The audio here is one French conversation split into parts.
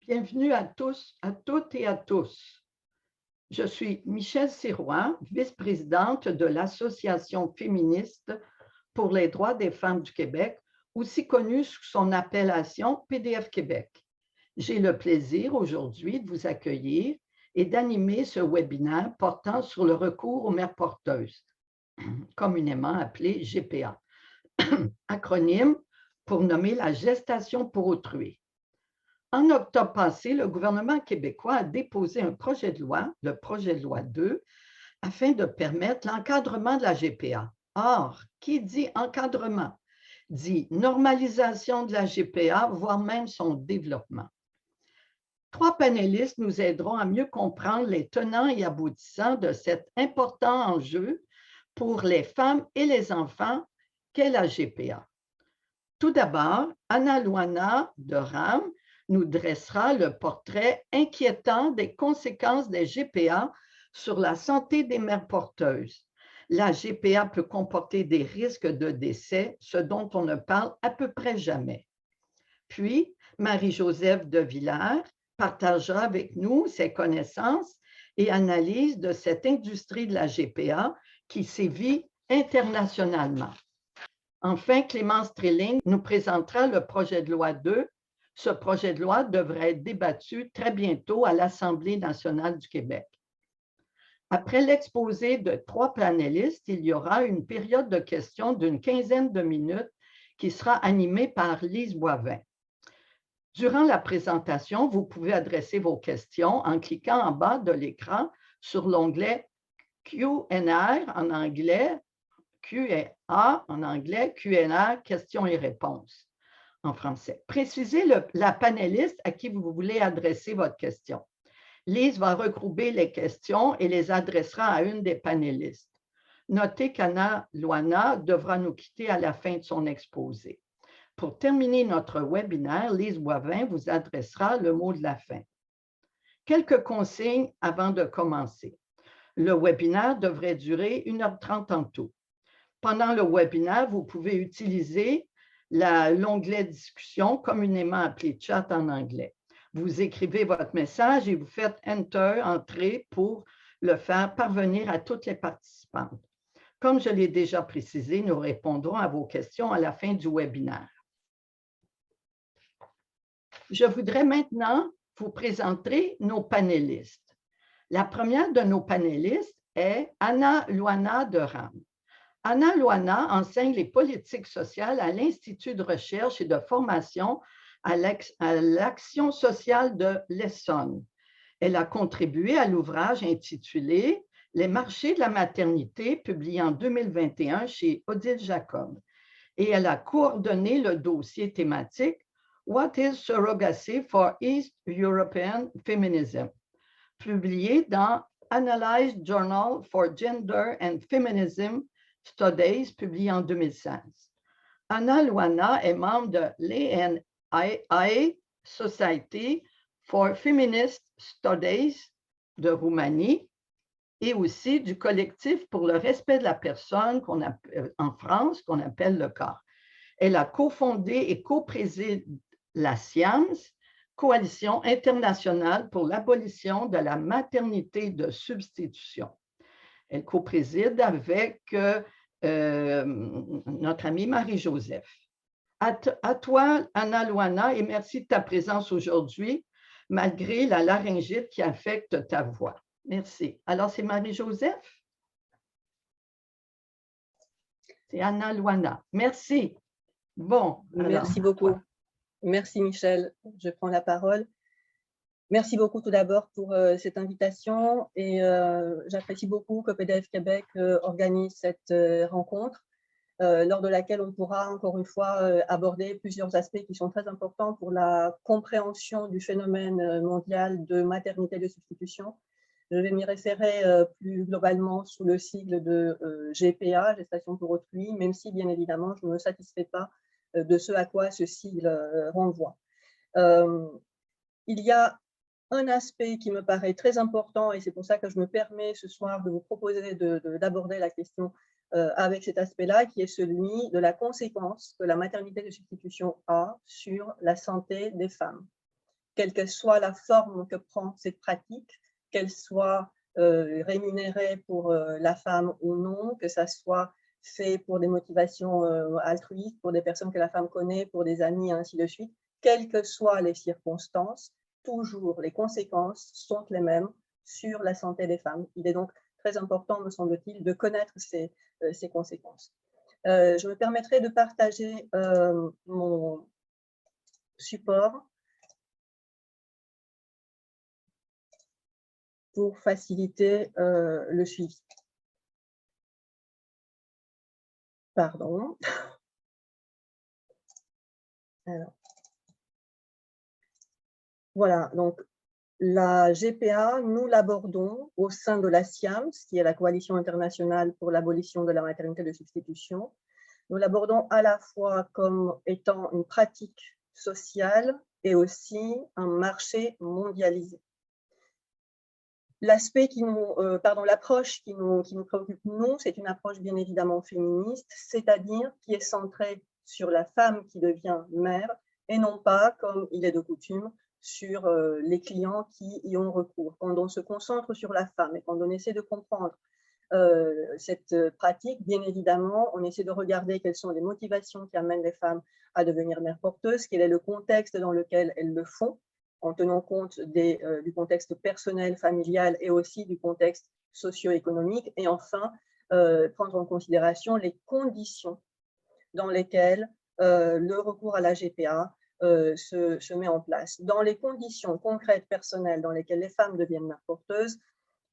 Bienvenue à tous, à toutes et à tous. Je suis Michèle Sirois, vice-présidente de l'Association féministe pour les droits des femmes du Québec, aussi connue sous son appellation PDF Québec. J'ai le plaisir aujourd'hui de vous accueillir et d'animer ce webinaire portant sur le recours aux mères porteuses, communément appelé GPA, acronyme pour nommer la gestation pour autrui. En octobre passé, le gouvernement québécois a déposé un projet de loi, le projet de loi 2, afin de permettre l'encadrement de la GPA. Or, qui dit encadrement dit normalisation de la GPA, voire même son développement. 3 panélistes nous aideront à mieux comprendre les tenants et aboutissants de cet important enjeu pour les femmes et les enfants qu'est la GPA. Tout d'abord, Anna Luana de RAM nous dressera le portrait inquiétant des conséquences des GPA sur la santé des mères porteuses. La GPA peut comporter des risques de décès, ce dont on ne parle à peu près jamais. Puis, Marie-Joseph de Villers partagera avec nous ses connaissances et analyses de cette industrie de la GPA qui sévit internationalement. Enfin, Clémence Trilling nous présentera le projet de loi 2. Ce projet de loi devrait être débattu très bientôt à l'Assemblée nationale du Québec. Après l'exposé de 3 panélistes, il y aura une période de questions d'une quinzaine de minutes qui sera animée par Lise Boivin. Durant la présentation, vous pouvez adresser vos questions en cliquant en bas de l'écran sur l'onglet Q&A en anglais, Q&A en anglais, Q&A, questions et réponses en français. Précisez la panéliste à qui vous voulez adresser votre question. Lise va regrouper les questions et les adressera à une des panélistes. Notez qu'Anna Luana devra nous quitter à la fin de son exposé. Pour terminer notre webinaire, Lise Boivin vous adressera le mot de la fin. Quelques consignes avant de commencer. Le webinaire devrait durer 1h30 en tout. Pendant le webinaire, vous pouvez utiliser l'onglet discussion, communément appelé chat en anglais. Vous écrivez votre message et vous faites Enter, entrée, pour le faire parvenir à toutes les participantes. Comme je l'ai déjà précisé, nous répondrons à vos questions à la fin du webinaire. Je voudrais maintenant vous présenter nos panélistes. La première de nos panélistes est Anna Luana de RAM. Anna Luana enseigne les politiques sociales à l'Institut de recherche et de formation à l'action sociale de l'Essonne. Elle a contribué à l'ouvrage intitulé « Les marchés de la maternité » publié en 2021 chez Odile Jacob. Et elle a coordonné le dossier thématique « What is Surrogacy for East European Feminism » publié dans Analyzed Journal for Gender and Feminism Studies, publié en 2016. Anna Luana est membre de l'ANI Society for Feminist Studies de Roumanie et aussi du collectif pour le respect de la personne en France qu'on appelle le CORE. Elle a cofondé et coprésidé la SIAMS, Coalition internationale pour l'abolition de la maternité de substitution. Elle copréside avec notre amie Marie-Joseph. À toi, Anna Luana, et merci de ta présence aujourd'hui, malgré la laryngite qui affecte ta voix. Merci. Alors, c'est Marie-Joseph? C'est Anna Luana. Merci. Bon. Merci beaucoup. Merci, Michèle. Je prends la parole. Merci beaucoup tout d'abord pour cette invitation et j'apprécie beaucoup que PDF Québec organise cette rencontre lors de laquelle on pourra encore une fois aborder plusieurs aspects qui sont très importants pour la compréhension du phénomène mondial de maternité de substitution. Je vais m'y référer plus globalement sous le sigle de GPA, gestation pour autrui, même si bien évidemment je ne me satisfais pas de ce à quoi ce sigle renvoie. Il y a un aspect qui me paraît très important et c'est pour ça que je me permets ce soir de vous proposer d'aborder la question avec cet aspect-là, qui est celui de la conséquence que la maternité de substitution a sur la santé des femmes. quelle que soit la forme que prend cette pratique, qu'elle soit rémunérée pour la femme ou non, que ça soit fait pour des motivations altruistes, pour des personnes que la femme connaît, pour des amis, et ainsi de suite, quelles que soient les circonstances, toujours les conséquences sont les mêmes sur la santé des femmes. Il est donc très important, me semble-t-il, de connaître ces conséquences. Je me permettrai de partager mon support pour faciliter le suivi. Pardon. Alors. Voilà, donc la GPA, nous l'abordons au sein de la CIAMS, qui est la Coalition internationale pour l'abolition de la maternité de substitution. Nous l'abordons à la fois comme étant une pratique sociale et aussi un marché mondialisé. L'approche qui nous préoccupe, nous, c'est une approche bien évidemment féministe, c'est-à-dire qui est centrée sur la femme qui devient mère et non pas, comme il est de coutume, sur les clients qui y ont recours. Quand on se concentre sur la femme et quand on essaie de comprendre cette pratique, bien évidemment, on essaie de regarder quelles sont les motivations qui amènent les femmes à devenir mères porteuses, quel est le contexte dans lequel elles le font, en tenant compte du contexte personnel, familial et aussi du contexte socio-économique, et enfin, prendre en considération les conditions dans lesquelles le recours à la GPA se met en place. Dans les conditions concrètes personnelles dans lesquelles les femmes deviennent mères porteuses,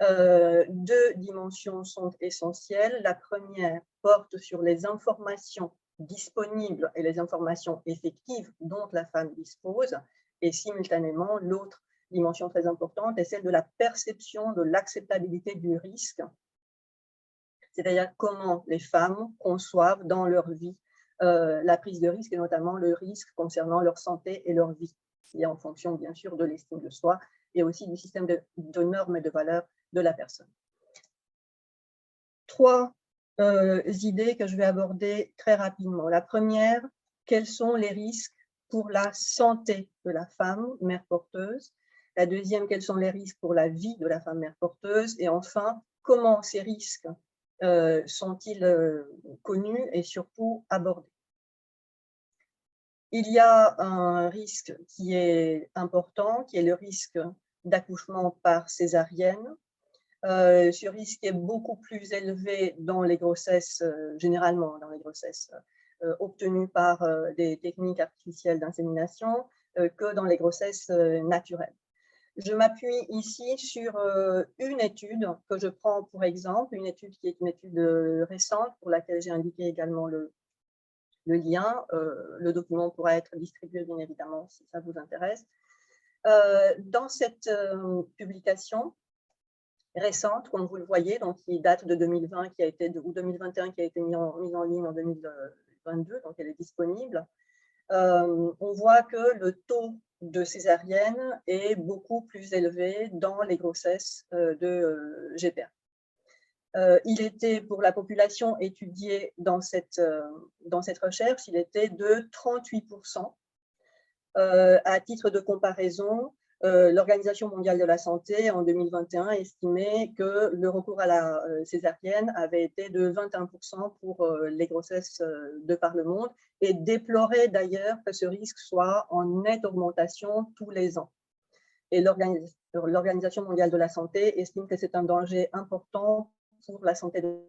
deux dimensions sont essentielles. La première porte sur les informations disponibles et les informations effectives dont la femme dispose, et simultanément, l'autre dimension très importante est celle de la perception de l'acceptabilité du risque, c'est-à-dire comment les femmes conçoivent dans leur vie la prise de risque, et notamment le risque concernant leur santé et leur vie, qui est en fonction bien sûr de l'estime de soi et aussi du système de normes et de valeurs de la personne. Trois idées que je vais aborder très rapidement. La première, quels sont les risques pour la santé de la femme mère porteuse? La deuxième, quels sont les risques pour la vie de la femme mère porteuse? Et enfin, comment ces risques sont-ils connus et surtout abordés? Il y a un risque qui est important, qui est le risque d'accouchement par césarienne. Ce risque est beaucoup plus élevé dans les grossesses, généralement dans les grossesses obtenues par des techniques artificielles d'insémination que dans les grossesses naturelles. Je m'appuie ici sur une étude que je prends pour exemple, une étude qui est une étude récente pour laquelle j'ai indiqué également le lien. Le document pourra être distribué bien évidemment si ça vous intéresse. Dans cette publication récente, comme vous le voyez, donc qui date de 2020, ou 2021, qui a été mise en ligne en 2022, donc elle est disponible, on voit que le taux de césarienne est beaucoup plus élevé dans les grossesses de GPA. Il était, pour la population étudiée dans cette recherche, il était de 38%. À titre de comparaison, l'Organisation mondiale de la santé, en 2021, estimait que le recours à la césarienne avait été de 21% pour les grossesses de par le monde et déplorait d'ailleurs que ce risque soit en nette augmentation tous les ans. Et l'Organisation mondiale de la santé estime que c'est un danger important pour la santé de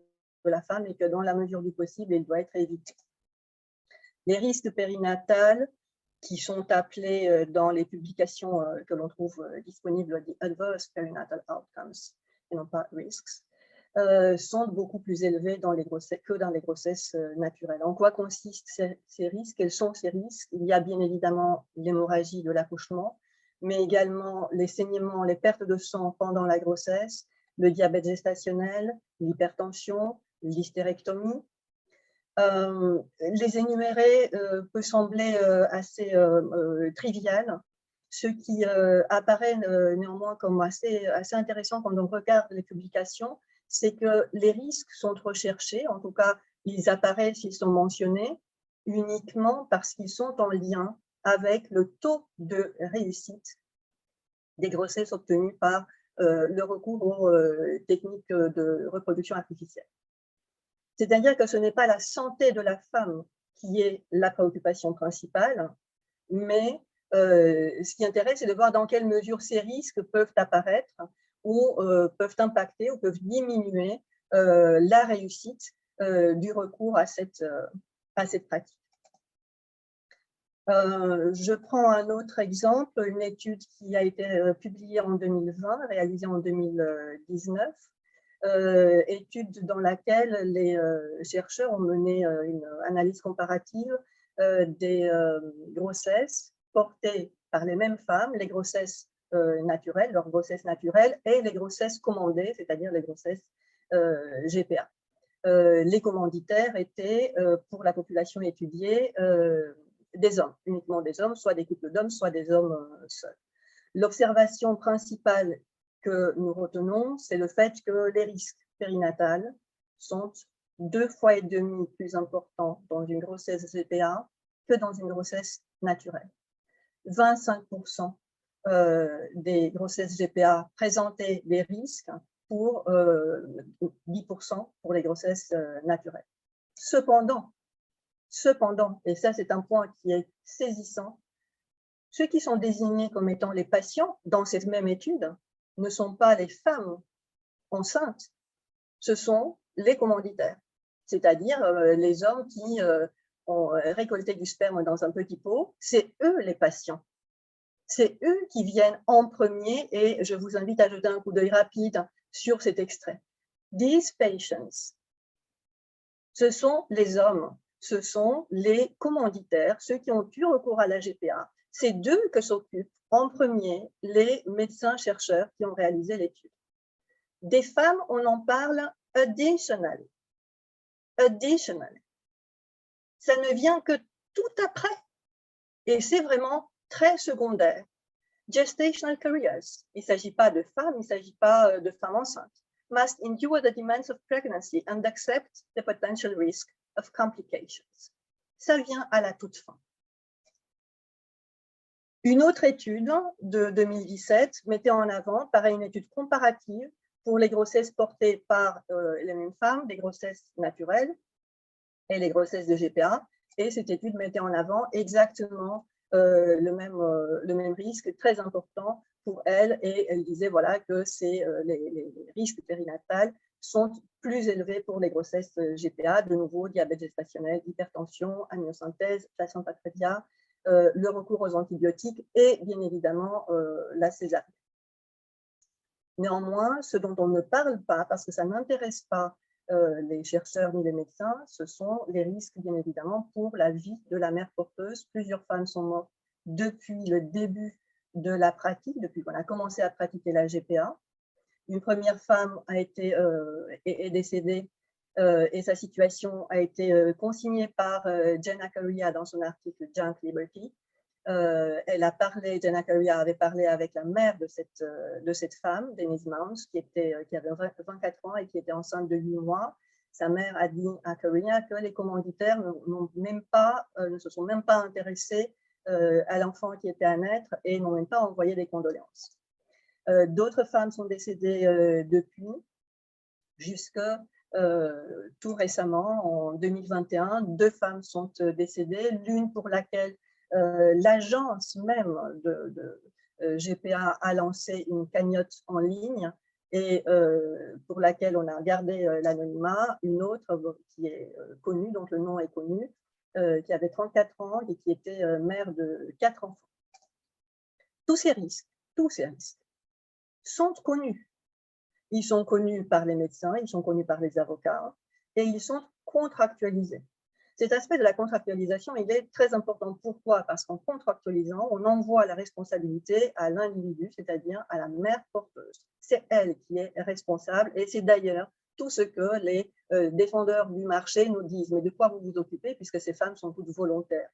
la femme et que dans la mesure du possible, il doit être évité. Les risques périnatals qui sont appelés dans les publications que l'on trouve disponibles, the adverse perinatal outcomes, et non pas risks, sont beaucoup plus élevés que dans les grossesses naturelles. En quoi consistent ces risques? Quels sont ces risques? Il y a bien évidemment l'hémorragie de l'accouchement, mais également les saignements, les pertes de sang pendant la grossesse, le diabète gestationnel, l'hypertension, l'hystérectomie. Les énumérer peut sembler assez trivial, ce qui apparaît néanmoins comme assez intéressant quand on regarde les publications, c'est que les risques sont recherchés, en tout cas ils apparaissent, ils sont mentionnés uniquement parce qu'ils sont en lien avec le taux de réussite des grossesses obtenues par le recours aux techniques de reproduction artificielle. C'est-à-dire que ce n'est pas la santé de la femme qui est la préoccupation principale, mais ce qui intéresse, c'est de voir dans quelle mesure ces risques peuvent apparaître ou peuvent impacter ou peuvent diminuer la réussite du recours à cette pratique. Je prends un autre exemple, une étude qui a été publiée en 2020, réalisée en 2019, étude dans laquelle les chercheurs ont mené une analyse comparative des grossesses portées par les mêmes femmes, les grossesses naturelles, leurs grossesses naturelles, et les grossesses commandées, c'est-à-dire les grossesses GPA. Les commanditaires étaient, pour la population étudiée, des hommes, uniquement des hommes, soit des couples d'hommes, soit des hommes seuls. L'observation principale que nous retenons, c'est le fait que les risques périnatales sont 2,5 fois plus importants dans une grossesse GPA que dans une grossesse naturelle. 25% des grossesses GPA présentaient des risques pour 10% pour les grossesses naturelles. Cependant, et ça c'est un point qui est saisissant, ceux qui sont désignés comme étant les patients dans cette même étude ne sont pas les femmes enceintes, ce sont les commanditaires, c'est-à-dire les hommes qui ont récolté du sperme dans un petit pot, c'est eux les patients. C'est eux qui viennent en premier et je vous invite à jeter un coup d'œil rapide sur cet extrait. These patients, ce sont les hommes, ce sont les commanditaires, ceux qui ont eu recours à la GPA. C'est d'eux que s'occupent en premier les médecins-chercheurs qui ont réalisé l'étude. Des femmes, on en parle additionally. Additionally. Ça ne vient que tout après. Et c'est vraiment très secondaire. Gestational careers. Il ne s'agit pas de femmes, il ne s'agit pas de femmes enceintes. Must endure the demands of pregnancy and accept the potential risk of complications. Ça vient à la toute fin. Une autre étude de 2017 mettait en avant, pareil, une étude comparative pour les grossesses portées par les mêmes femmes, des grossesses naturelles et les grossesses de GPA. Et cette étude mettait en avant exactement le même risque très important pour elles. Et elle disait voilà, que les risques périnatales sont plus élevés pour les grossesses GPA, de nouveau diabète gestationnel, hypertension, amniosynthèse, placenta-prévia, le recours aux antibiotiques et bien évidemment la césarienne. Néanmoins, ce dont on ne parle pas, parce que ça n'intéresse pas les chercheurs ni les médecins, ce sont les risques bien évidemment pour la vie de la mère porteuse. Plusieurs femmes sont mortes depuis le début de la pratique, depuis qu'on a commencé à pratiquer la GPA. Une première femme est décédée et sa situation a été consignée par Jen Accaria dans son article Junk Liberty. Jen Accaria avait parlé avec la mère de cette femme, Denise Mounds, qui avait 24 ans et qui était enceinte de 8 mois. Sa mère a dit à Accaria que les commanditaires ne se sont même pas intéressés à l'enfant qui était à naître et n'ont même pas envoyé des condoléances. D'autres femmes sont décédées depuis, jusque tout récemment, en 2021, 2 femmes sont décédées, l'une pour laquelle l'agence même de GPA a lancé une cagnotte en ligne et pour laquelle on a gardé l'anonymat, une autre qui est connue, dont le nom est connu, qui avait 34 ans et qui était mère de 4 enfants. Tous ces risques sont connus. Ils sont connus par les médecins, ils sont connus par les avocats et ils sont contractualisés. Cet aspect de la contractualisation, il est très important. Pourquoi? Parce qu'en contractualisant, on envoie la responsabilité à l'individu, c'est-à-dire à la mère porteuse. C'est elle qui est responsable et c'est d'ailleurs tout ce que les défendeurs du marché nous disent. Mais de quoi vous vous occupez puisque ces femmes sont toutes volontaires?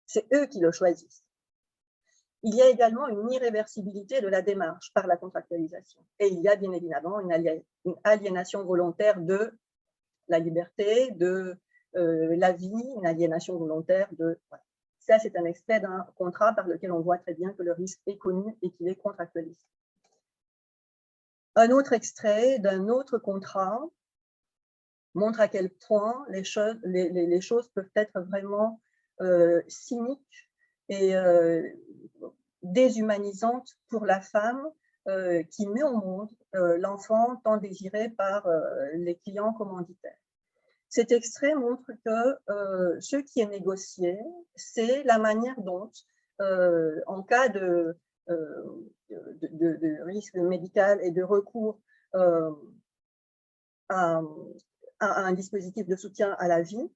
C'est eux qui le choisissent. Il y a également une irréversibilité de la démarche par la contractualisation. Et il y a bien évidemment une aliénation volontaire de la liberté, de la vie, une aliénation volontaire de… Voilà. Ça, c'est un extrait d'un contrat par lequel on voit très bien que le risque est connu et qu'il est contractualisé. Un autre extrait d'un autre contrat montre à quel point les choses peuvent être vraiment cyniques et déshumanisantes pour la femme qui met au monde l'enfant tant désiré par les clients commanditaires. Cet extrait montre que ce qui est négocié, c'est la manière dont, en cas de risque médical et de recours à un dispositif de soutien à la vie,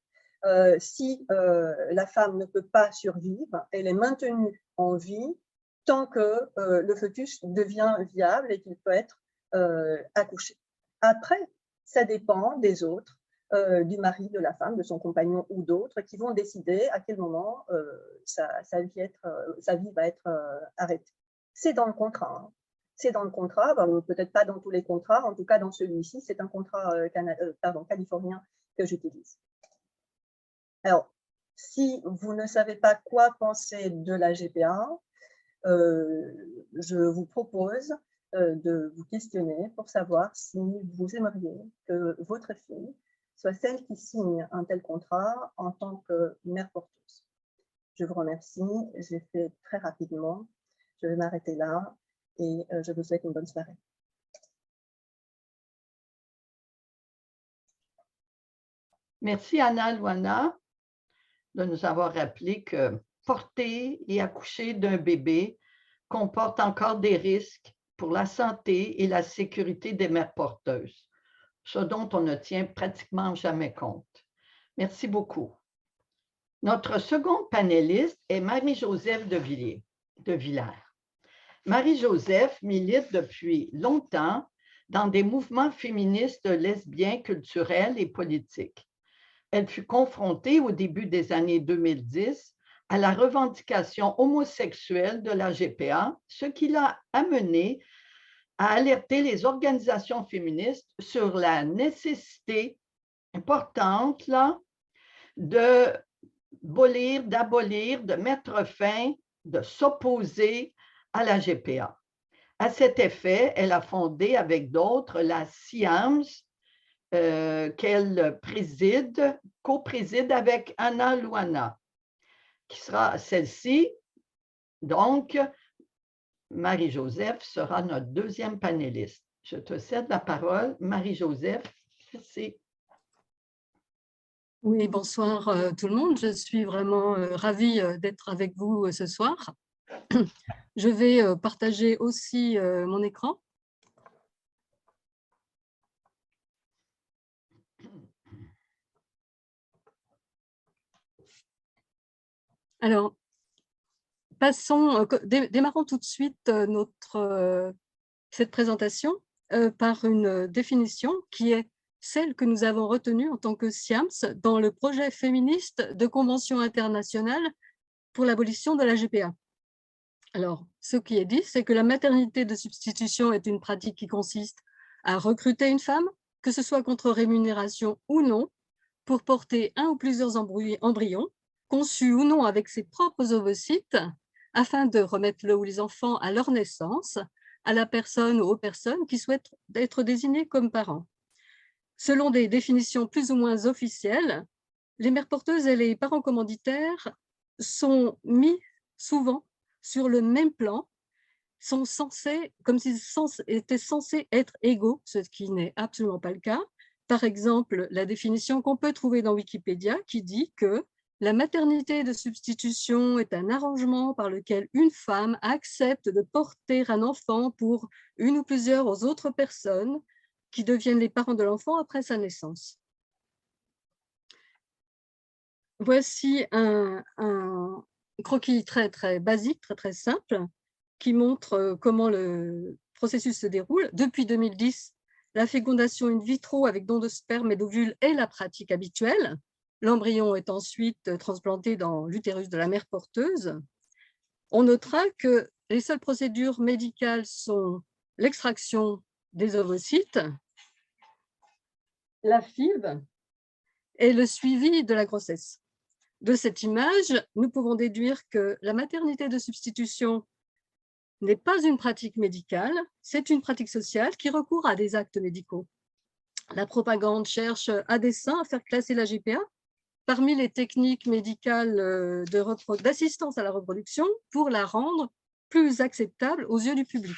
si la femme ne peut pas survivre, elle est maintenue en vie tant que le fœtus devient viable et qu'il peut être accouché. Après, ça dépend des autres, du mari, de la femme, de son compagnon ou d'autres qui vont décider à quel moment sa vie va être arrêtée. C'est dans le contrat. Hein. C'est dans le contrat, peut-être pas dans tous les contrats, en tout cas dans celui-ci, c'est un contrat californien que j'utilise. Alors, si vous ne savez pas quoi penser de la GPA, je vous propose de vous questionner pour savoir si vous aimeriez que votre fille soit celle qui signe un tel contrat en tant que mère porteuse. Je vous remercie, j'ai fait très rapidement, je vais m'arrêter là et je vous souhaite une bonne soirée. Merci Anna Luana de nous avoir rappelé que porter et accoucher d'un bébé comporte encore des risques pour la santé et la sécurité des mères porteuses, ce dont on ne tient pratiquement jamais compte. Merci beaucoup. Notre seconde panéliste est Marie-Joseph de Villers. Marie-Joseph milite depuis longtemps dans des mouvements féministes lesbiens, culturels et politiques. Elle fut confrontée au début des années 2010 à la revendication homosexuelle de la GPA, ce qui l'a amenée à alerter les organisations féministes sur la nécessité importante là, d'abolir, de mettre fin, de s'opposer à la GPA. À cet effet, elle a fondé avec d'autres la SIAMS, qu'elle co-préside avec Anna Luana, qui sera celle-ci. Donc, Marie-Joseph sera notre deuxième panéliste. Je te cède la parole, Marie-Joseph. Merci. Oui, bonsoir tout le monde. Je suis vraiment ravie d'être avec vous ce soir. Je vais partager aussi mon écran. Alors, démarrons tout de suite cette présentation par une définition qui est celle que nous avons retenue en tant que SIAMS dans le projet féministe de convention internationale pour l'abolition de la GPA. Alors, ce qui est dit, c'est que la maternité de substitution est une pratique qui consiste à recruter une femme, que ce soit contre rémunération ou non, pour porter un ou plusieurs embryons, conçus ou non avec ses propres ovocytes, afin de remettre le ou les enfants à leur naissance, à la personne ou aux personnes qui souhaitent être désignées comme parents. Selon des définitions plus ou moins officielles, les mères porteuses et les parents commanditaires sont mis souvent sur le même plan, sont censés, comme s'ils étaient censés être égaux, ce qui n'est absolument pas le cas. Par exemple, la définition qu'on peut trouver dans Wikipédia qui dit que la maternité de substitution est un arrangement par lequel une femme accepte de porter un enfant pour une ou plusieurs autres personnes qui deviennent les parents de l'enfant après sa naissance. Voici un croquis très, très basique, très, très simple, qui montre comment le processus se déroule. Depuis 2010, la fécondation in vitro avec don de sperme et d'ovules est la pratique habituelle. L'embryon est ensuite transplanté dans l'utérus de la mère porteuse. On notera que les seules procédures médicales sont l'extraction des ovocytes, la FIV et le suivi de la grossesse. De cette image, nous pouvons déduire que la maternité de substitution n'est pas une pratique médicale, c'est une pratique sociale qui recourt à des actes médicaux. La propagande cherche à dessein à faire classer la GPA parmi les techniques médicales d'assistance à la reproduction pour la rendre plus acceptable aux yeux du public.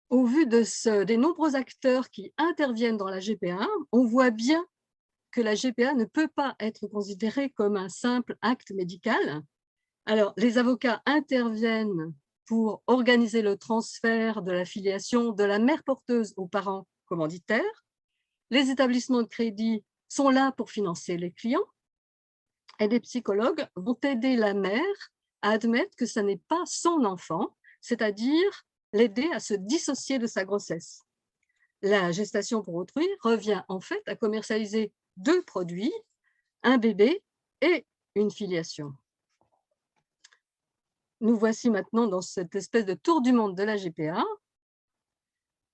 Au vu des nombreux acteurs qui interviennent dans la GPA, on voit bien que la GPA ne peut pas être considérée comme un simple acte médical. Alors, les avocats interviennent pour organiser le transfert de la filiation de la mère porteuse aux parents commanditaires. Les établissements de crédit sont là pour financer les clients. Et les psychologues vont aider la mère à admettre que ce n'est pas son enfant, c'est-à-dire l'aider à se dissocier de sa grossesse. La gestation pour autrui revient en fait à commercialiser 2 produits, un bébé et une filiation. Nous voici maintenant dans cette espèce de tour du monde de la GPA.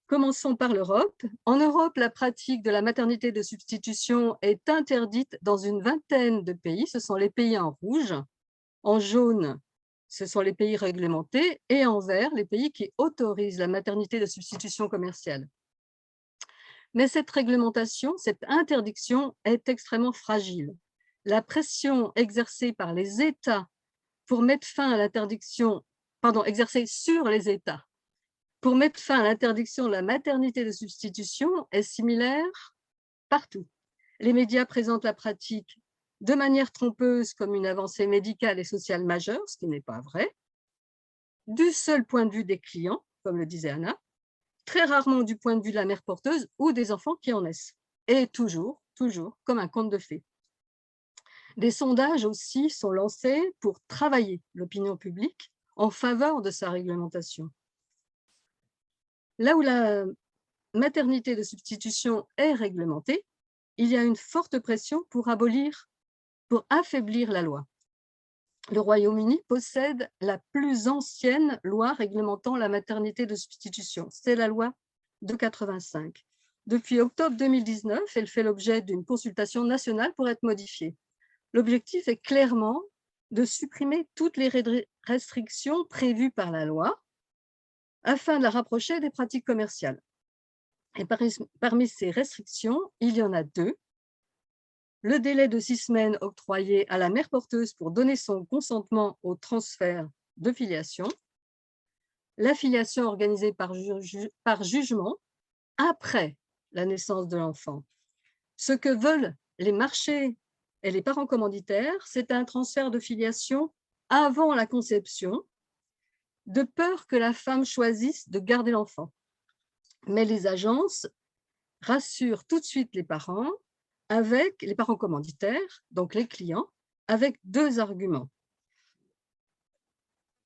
Commençons par l'Europe. En Europe, la pratique de la maternité de substitution est interdite dans une vingtaine de pays. Ce sont les pays en rouge. En jaune, ce sont les pays réglementés. Et en vert, les pays qui autorisent la maternité de substitution commerciale. Mais cette réglementation, cette interdiction est extrêmement fragile. La pression exercée par les États pour mettre fin à l'interdiction, exercée sur les États pour mettre fin à l'interdiction de la maternité de substitution est similaire partout. Les médias présentent la pratique de manière trompeuse comme une avancée médicale et sociale majeure, ce qui n'est pas vrai, du seul point de vue des clients, comme le disait Anna, très rarement du point de vue de la mère porteuse ou des enfants qui en naissent, et toujours comme un conte de fées. Des sondages aussi sont lancés pour travailler l'opinion publique en faveur de sa réglementation. Là où la maternité de substitution est réglementée, il y a une forte pression pour affaiblir la loi. Le Royaume-Uni possède la plus ancienne loi réglementant la maternité de substitution. C'est la loi de 85. Depuis octobre 2019, elle fait l'objet d'une consultation nationale pour être modifiée. L'objectif est clairement de supprimer toutes les restrictions prévues par la loi afin de la rapprocher des pratiques commerciales. Et parmi ces restrictions, il y en a 2. Le délai de 6 semaines octroyé à la mère porteuse pour donner son consentement au transfert de filiation, la filiation organisée par jugement après la naissance de l'enfant. Ce que veulent les marchés et les parents commanditaires, c'est un transfert de filiation avant la conception, de peur que la femme choisisse de garder l'enfant. Mais les agences rassurent tout de suite les parents commanditaires, donc les clients, avec 2 arguments.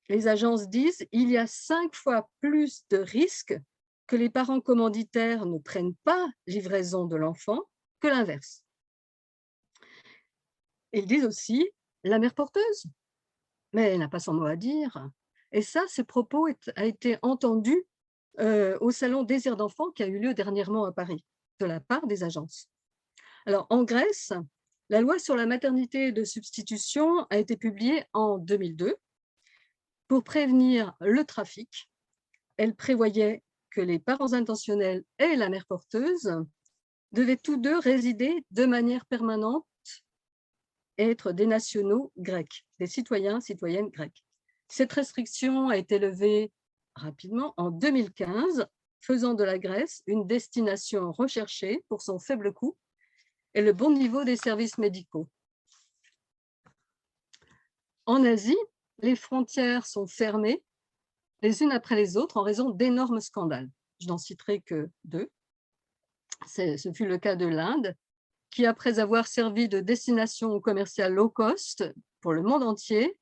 Les agences disent qu'il y a 5 fois plus de risques que les parents commanditaires ne prennent pas livraison de l'enfant que l'inverse. Ils disent aussi la mère porteuse, mais elle n'a pas son mot à dire. Et ça, ce propos a été entendu au salon Désir d'enfant qui a eu lieu dernièrement à Paris, de la part des agences. Alors, en Grèce, la loi sur la maternité de substitution a été publiée en 2002 pour prévenir le trafic. Elle prévoyait que les parents intentionnels et la mère porteuse devaient tous 2 résider de manière permanente et être des nationaux grecs, des citoyennes grecs. Cette restriction a été levée rapidement en 2015, faisant de la Grèce une destination recherchée pour son faible coût et le bon niveau des services médicaux. En Asie, les frontières sont fermées les unes après les autres en raison d'énormes scandales. Je n'en citerai que 2. Ce fut le cas de l'Inde, qui, après avoir servi de destination commerciale low cost pour le monde entier,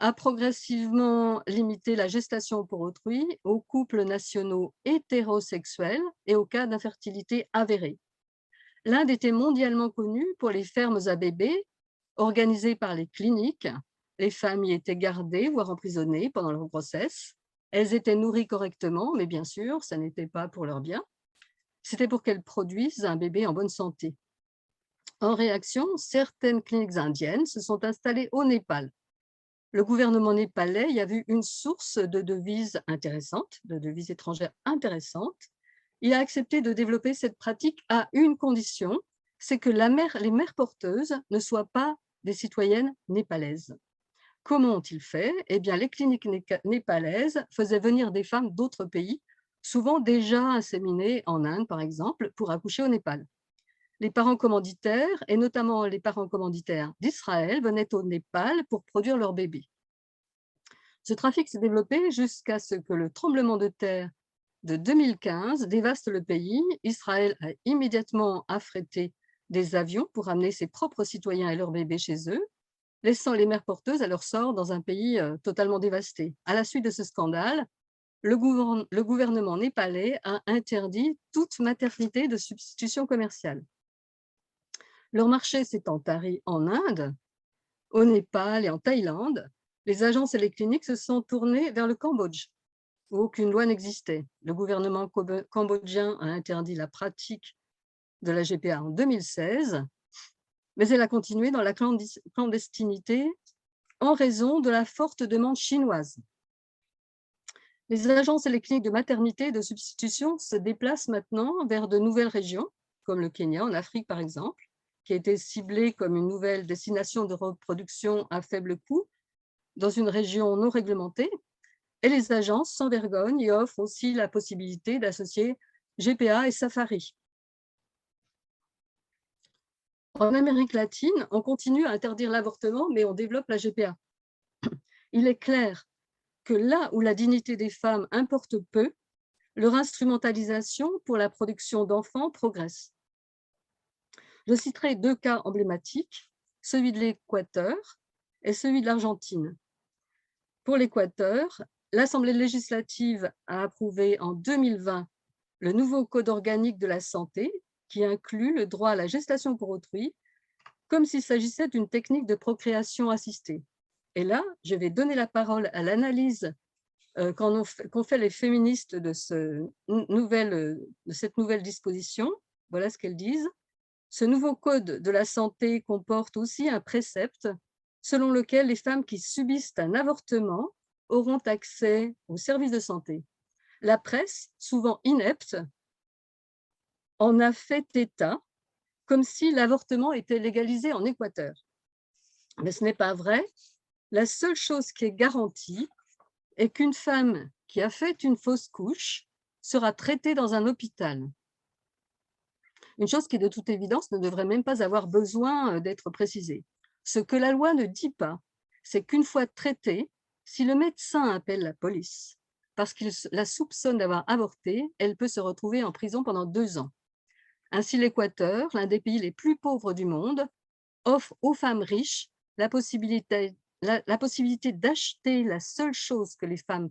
a progressivement limité la gestation pour autrui aux couples nationaux hétérosexuels et aux cas d'infertilité avérée. L'Inde était mondialement connue pour les fermes à bébés organisées par les cliniques. Les femmes y étaient gardées, voire emprisonnées pendant leur grossesse. Elles étaient nourries correctement, mais bien sûr, ça n'était pas pour leur bien. C'était pour qu'elles produisent un bébé en bonne santé. En réaction, certaines cliniques indiennes se sont installées au Népal. Le gouvernement népalais y a vu une source de devises intéressantes, de devises étrangères intéressantes. Il a accepté de développer cette pratique à une condition, c'est que les mères porteuses ne soient pas des citoyennes népalaises. Comment ont-ils fait? Eh bien, les cliniques népalaises faisaient venir des femmes d'autres pays, souvent déjà inséminées en Inde, par exemple, pour accoucher au Népal. Les parents commanditaires, et notamment les parents commanditaires d'Israël, venaient au Népal pour produire leurs bébés. Ce trafic s'est développé jusqu'à ce que le tremblement de terre de 2015 dévaste le pays. Israël a immédiatement affrété des avions pour amener ses propres citoyens et leurs bébés chez eux, laissant les mères porteuses à leur sort dans un pays totalement dévasté. À la suite de ce scandale, le gouvernement népalais a interdit toute maternité de substitution commerciale. Leur marché s'étant tari en Inde, au Népal et en Thaïlande, les agences et les cliniques se sont tournées vers le Cambodge, où aucune loi n'existait. Le gouvernement cambodgien a interdit la pratique de la GPA en 2016, mais elle a continué dans la clandestinité en raison de la forte demande chinoise. Les agences et les cliniques de maternité et de substitution se déplacent maintenant vers de nouvelles régions, comme le Kenya, en Afrique par exemple, qui a été ciblée comme une nouvelle destination de reproduction à faible coût dans une région non réglementée. Et les agences, sans vergogne, y offrent aussi la possibilité d'associer GPA et Safari. En Amérique latine, on continue à interdire l'avortement, mais on développe la GPA. Il est clair que là où la dignité des femmes importe peu, leur instrumentalisation pour la production d'enfants progresse. Je citerai deux cas emblématiques, celui de l'Équateur et celui de l'Argentine. Pour l'Équateur, l'Assemblée législative a approuvé en 2020 le nouveau Code organique de la santé qui inclut le droit à la gestation pour autrui, comme s'il s'agissait d'une technique de procréation assistée. Et là, je vais donner la parole à l'analyse qu'ont fait les féministes de cette nouvelle disposition. Voilà ce qu'elles disent. Ce nouveau code de la santé comporte aussi un précepte selon lequel les femmes qui subissent un avortement auront accès aux services de santé. La presse, souvent inepte, en a fait état comme si l'avortement était légalisé en Équateur. Mais ce n'est pas vrai. La seule chose qui est garantie est qu'une femme qui a fait une fausse couche sera traitée dans un hôpital. Une chose qui, de toute évidence, ne devrait même pas avoir besoin d'être précisée. Ce que la loi ne dit pas, c'est qu'une fois traitée, si le médecin appelle la police parce qu'il la soupçonne d'avoir avorté, elle peut se retrouver en prison pendant 2 ans. Ainsi, l'Équateur, l'un des pays les plus pauvres du monde, offre aux femmes riches la possibilité d'acheter la seule chose que les femmes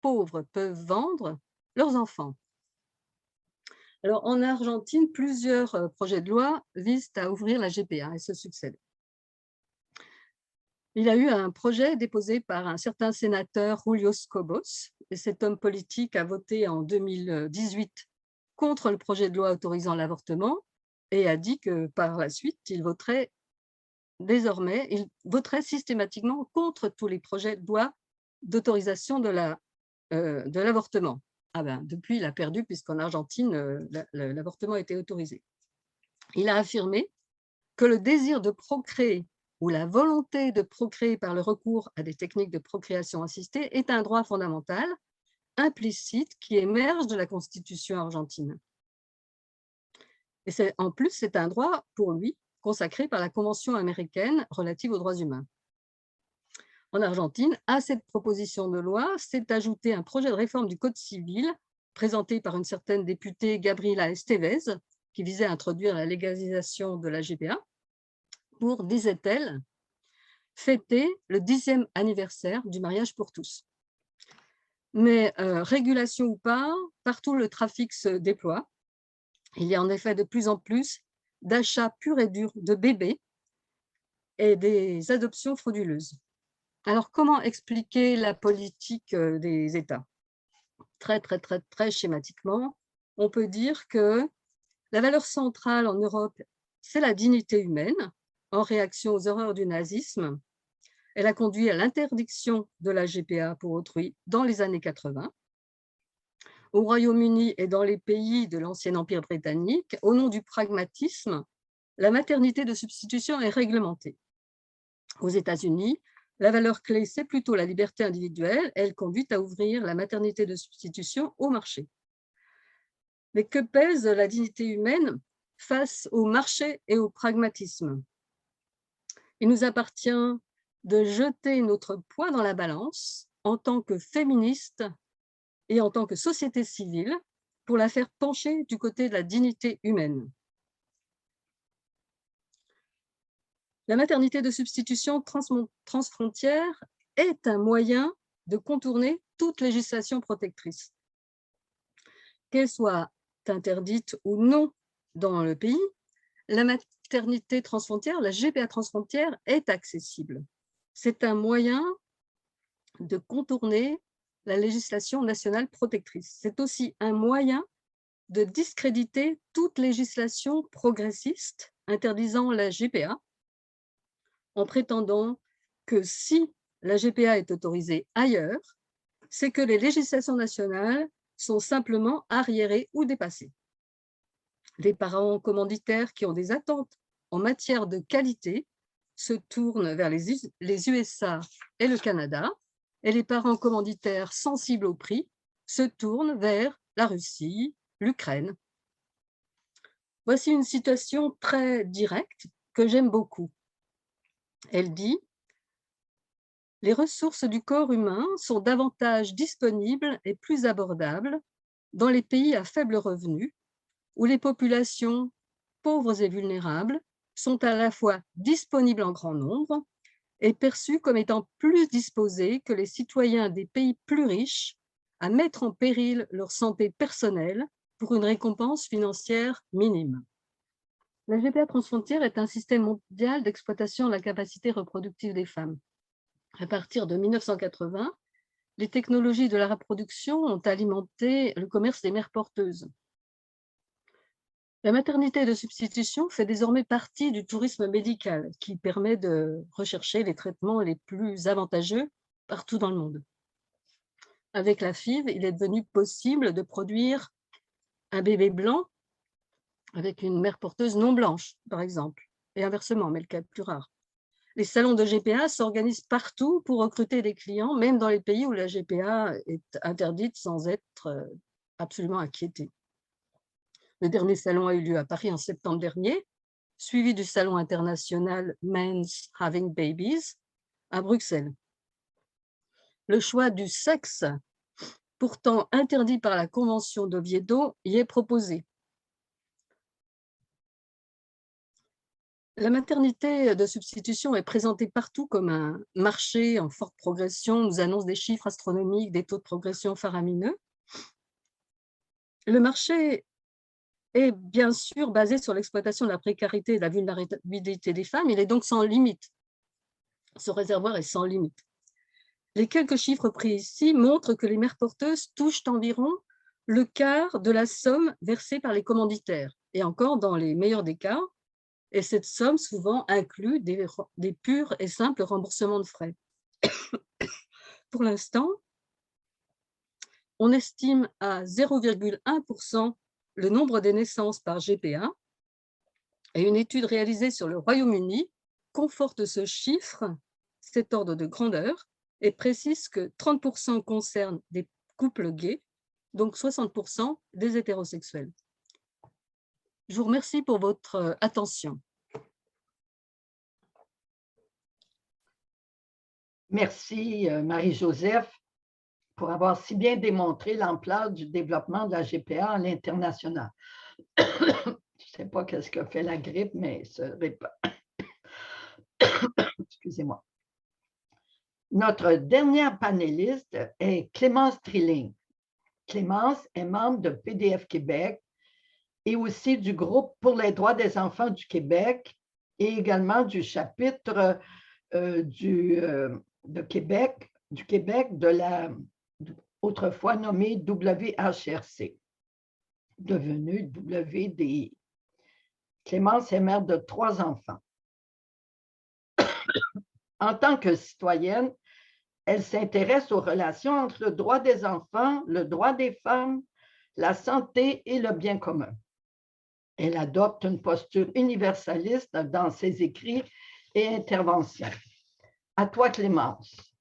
pauvres peuvent vendre, leurs enfants. Alors, en Argentine, plusieurs projets de loi visent à ouvrir la GPA et se succèdent. Il y a eu un projet déposé par un certain sénateur Julio Cobos, et cet homme politique a voté en 2018 contre le projet de loi autorisant l'avortement et a dit que par la suite, il voterait systématiquement contre tous les projets de loi d'autorisation de l'avortement. Ah ben, depuis, il a perdu puisqu'en Argentine, l'avortement a été autorisé. Il a affirmé que le désir de procréer ou la volonté de procréer par le recours à des techniques de procréation assistée est un droit fondamental, implicite, qui émerge de la Constitution argentine. Et en plus, c'est un droit, pour lui, consacré par la Convention américaine relative aux droits humains. En Argentine, à cette proposition de loi s'est ajouté un projet de réforme du Code civil présenté par une certaine députée Gabriela Estevez, qui visait à introduire la légalisation de la GPA pour, disait-elle, fêter le 10e anniversaire du mariage pour tous. Mais régulation ou pas, partout le trafic se déploie. Il y a en effet de plus en plus d'achats purs et durs de bébés et des adoptions frauduleuses. Alors, comment expliquer la politique des États? Très schématiquement, on peut dire que la valeur centrale en Europe, c'est la dignité humaine en réaction aux horreurs du nazisme. Elle a conduit à l'interdiction de la GPA pour autrui dans les années 80. Au Royaume-Uni et dans les pays de l'ancien Empire britannique, au nom du pragmatisme, la maternité de substitution est réglementée. Aux États-Unis, la valeur clé, c'est plutôt la liberté individuelle. Elle conduit à ouvrir la maternité de substitution au marché. Mais que pèse la dignité humaine face au marché et au pragmatisme? Il nous appartient de jeter notre poids dans la balance en tant que féministes et en tant que société civile pour la faire pencher du côté de la dignité humaine. La maternité de substitution transfrontière est un moyen de contourner toute législation protectrice. Qu'elle soit interdite ou non dans le pays, la maternité transfrontière, la GPA transfrontière, est accessible. C'est un moyen de contourner la législation nationale protectrice. C'est aussi un moyen de discréditer toute législation progressiste interdisant la GPA en prétendant que si la GPA est autorisée ailleurs, c'est que les législations nationales sont simplement arriérées ou dépassées. Les parents commanditaires qui ont des attentes en matière de qualité se tournent vers les USA et le Canada, et les parents commanditaires sensibles au prix se tournent vers la Russie, l'Ukraine. Voici une citation très directe que j'aime beaucoup. Elle dit « Les ressources du corps humain sont davantage disponibles et plus abordables dans les pays à faible revenu, où les populations pauvres et vulnérables sont à la fois disponibles en grand nombre et perçues comme étant plus disposées que les citoyens des pays plus riches à mettre en péril leur santé personnelle pour une récompense financière minime. » La GPA transfrontière est un système mondial d'exploitation de la capacité reproductive des femmes. À partir de 1980, les technologies de la reproduction ont alimenté le commerce des mères porteuses. La maternité de substitution fait désormais partie du tourisme médical qui permet de rechercher les traitements les plus avantageux partout dans le monde. Avec la FIV, il est devenu possible de produire un bébé blanc avec une mère porteuse non blanche, par exemple, et inversement, mais le cas est plus rare. Les salons de GPA s'organisent partout pour recruter des clients, même dans les pays où la GPA est interdite sans être absolument inquiétée. Le dernier salon a eu lieu à Paris en septembre dernier, suivi du salon international Men's Having Babies à Bruxelles. Le choix du sexe, pourtant interdit par la Convention d'Oviedo, y est proposé. La maternité de substitution est présentée partout comme un marché en forte progression. On nous annonce des chiffres astronomiques, des taux de progression faramineux. Le marché est bien sûr basé sur l'exploitation de la précarité et de la vulnérabilité des femmes. Il est donc sans limite. Ce réservoir est sans limite. Les quelques chiffres pris ici montrent que les mères porteuses touchent environ le quart de la somme versée par les commanditaires. Et encore, dans les meilleurs des cas, et cette somme souvent inclut des purs et simples remboursements de frais. Pour l'instant, on estime à 0,1% le nombre des naissances par GPA, et une étude réalisée sur le Royaume-Uni conforte ce chiffre, cet ordre de grandeur, et précise que 30% concernent des couples gays, donc 60% des hétérosexuels. Je vous remercie pour votre attention. Merci, Marie-Joseph, pour avoir si bien démontré l'ampleur du développement de la GPA à l'international. Je ne sais pas qu'est-ce que fait la grippe, mais se répand. Excusez-moi. Notre dernière panéliste est Clémence Trilling. Clémence est membre de PDF Québec et aussi du groupe pour les droits des enfants du Québec et également du chapitre du Québec de la autrefois nommée WHRC, devenue WDI. Clémence est mère de 3 enfants. En tant que citoyenne, elle s'intéresse aux relations entre le droit des enfants, le droit des femmes, la santé et le bien commun. Elle adopte une posture universaliste dans ses écrits et interventions. À toi, Clémence.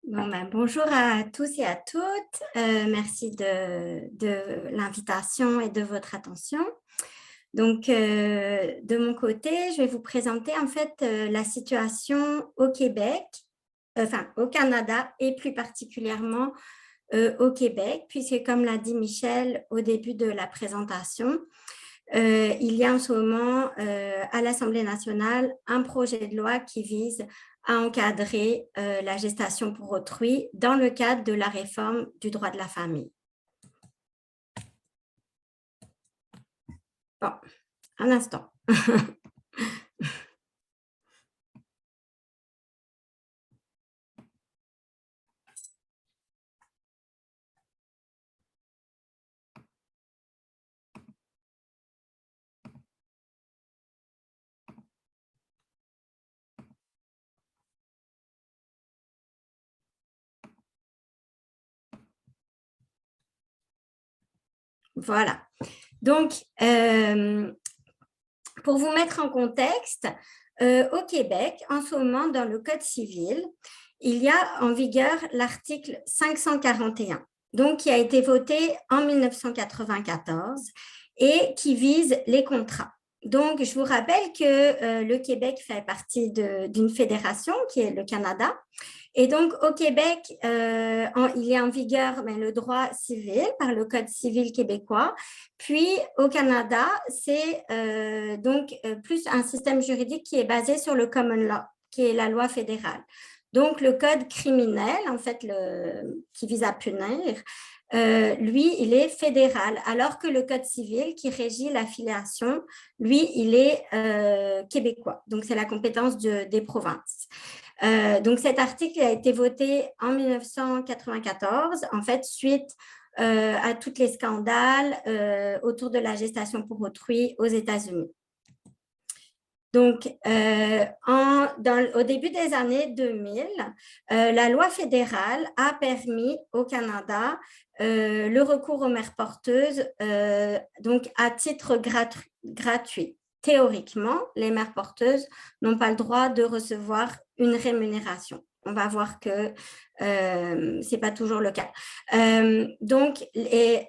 Bon, bonjour à tous et à toutes. Merci de l'invitation et de votre attention. Donc, de mon côté, je vais vous présenter en fait la situation au Québec, enfin au Canada et plus particulièrement au Québec, puisque comme l'a dit Michel au début de la présentation, il y a en ce moment à l'Assemblée nationale un projet de loi qui vise à encadrer la gestation pour autrui dans le cadre de la réforme du droit de la famille. Bon, un instant. Voilà. Donc, pour vous mettre en contexte, au Québec, en ce moment, dans le Code civil, il y a en vigueur l'article 541, donc qui a été voté en 1994 et qui vise les contrats. Donc, je vous rappelle que le Québec fait partie d'une fédération qui est le Canada. Et donc, au Québec, il est en vigueur le droit civil par le Code civil québécois. Puis, au Canada, c'est donc plus un système juridique qui est basé sur le common law, qui est la loi fédérale. Donc, le code criminel, en fait, qui vise à punir, lui, il est fédéral, alors que le code civil qui régit la filiation, lui, il est québécois. Donc, c'est la compétence des provinces. Donc, cet article a été voté en 1994, en fait, suite à tous les scandales autour de la gestation pour autrui aux États-Unis. Donc, au début des années 2000, la loi fédérale a permis au Canada le recours aux mères porteuses donc à titre gratuit. Théoriquement, les mères porteuses n'ont pas le droit de recevoir une rémunération. On va voir que ce n'est pas toujours le cas.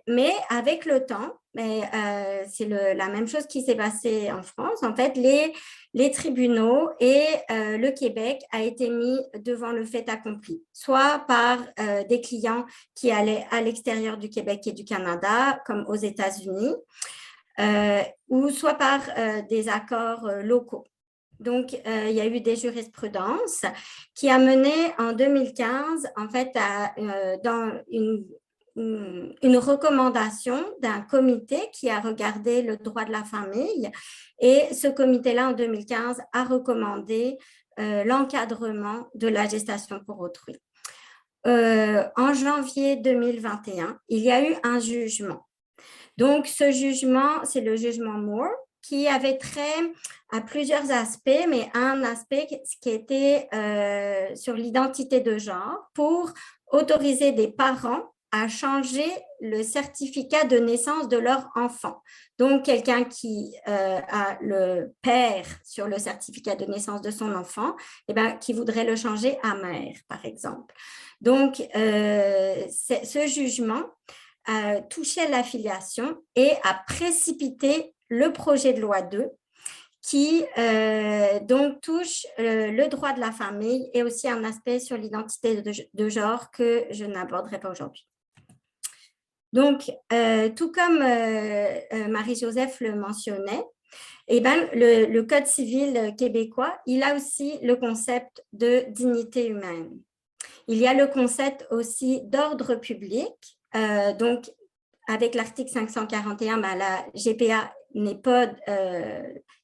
Mais avec le temps, c'est la même chose qui s'est passée en France. En fait, les tribunaux et le Québec a été mis devant le fait accompli, soit par des clients qui allaient à l'extérieur du Québec et du Canada, comme aux États-Unis, ou soit par des accords locaux. Donc, il y a eu des jurisprudences qui a mené en 2015, en fait, dans une recommandation d'un comité qui a regardé le droit de la famille. Et ce comité-là, en 2015, a recommandé l'encadrement de la gestation pour autrui. En janvier 2021, il y a eu un jugement. Donc, ce jugement, c'est le jugement Moore, qui avait trait à plusieurs aspects, mais un aspect qui était sur l'identité de genre pour autoriser des parents à changer le certificat de naissance de leur enfant. Donc, quelqu'un qui a le père sur le certificat de naissance de son enfant, qui voudrait le changer à mère, par exemple. Donc, ce jugement touchait la filiation et a précipité le projet de loi 2 qui donc touche le droit de la famille et aussi un aspect sur l'identité de genre que je n'aborderai pas aujourd'hui. Donc, tout comme Marie-Joseph le mentionnait, le Code civil québécois, il a aussi le concept de dignité humaine. Il y a le concept aussi d'ordre public, donc avec l'article 541, la GPA n'est pas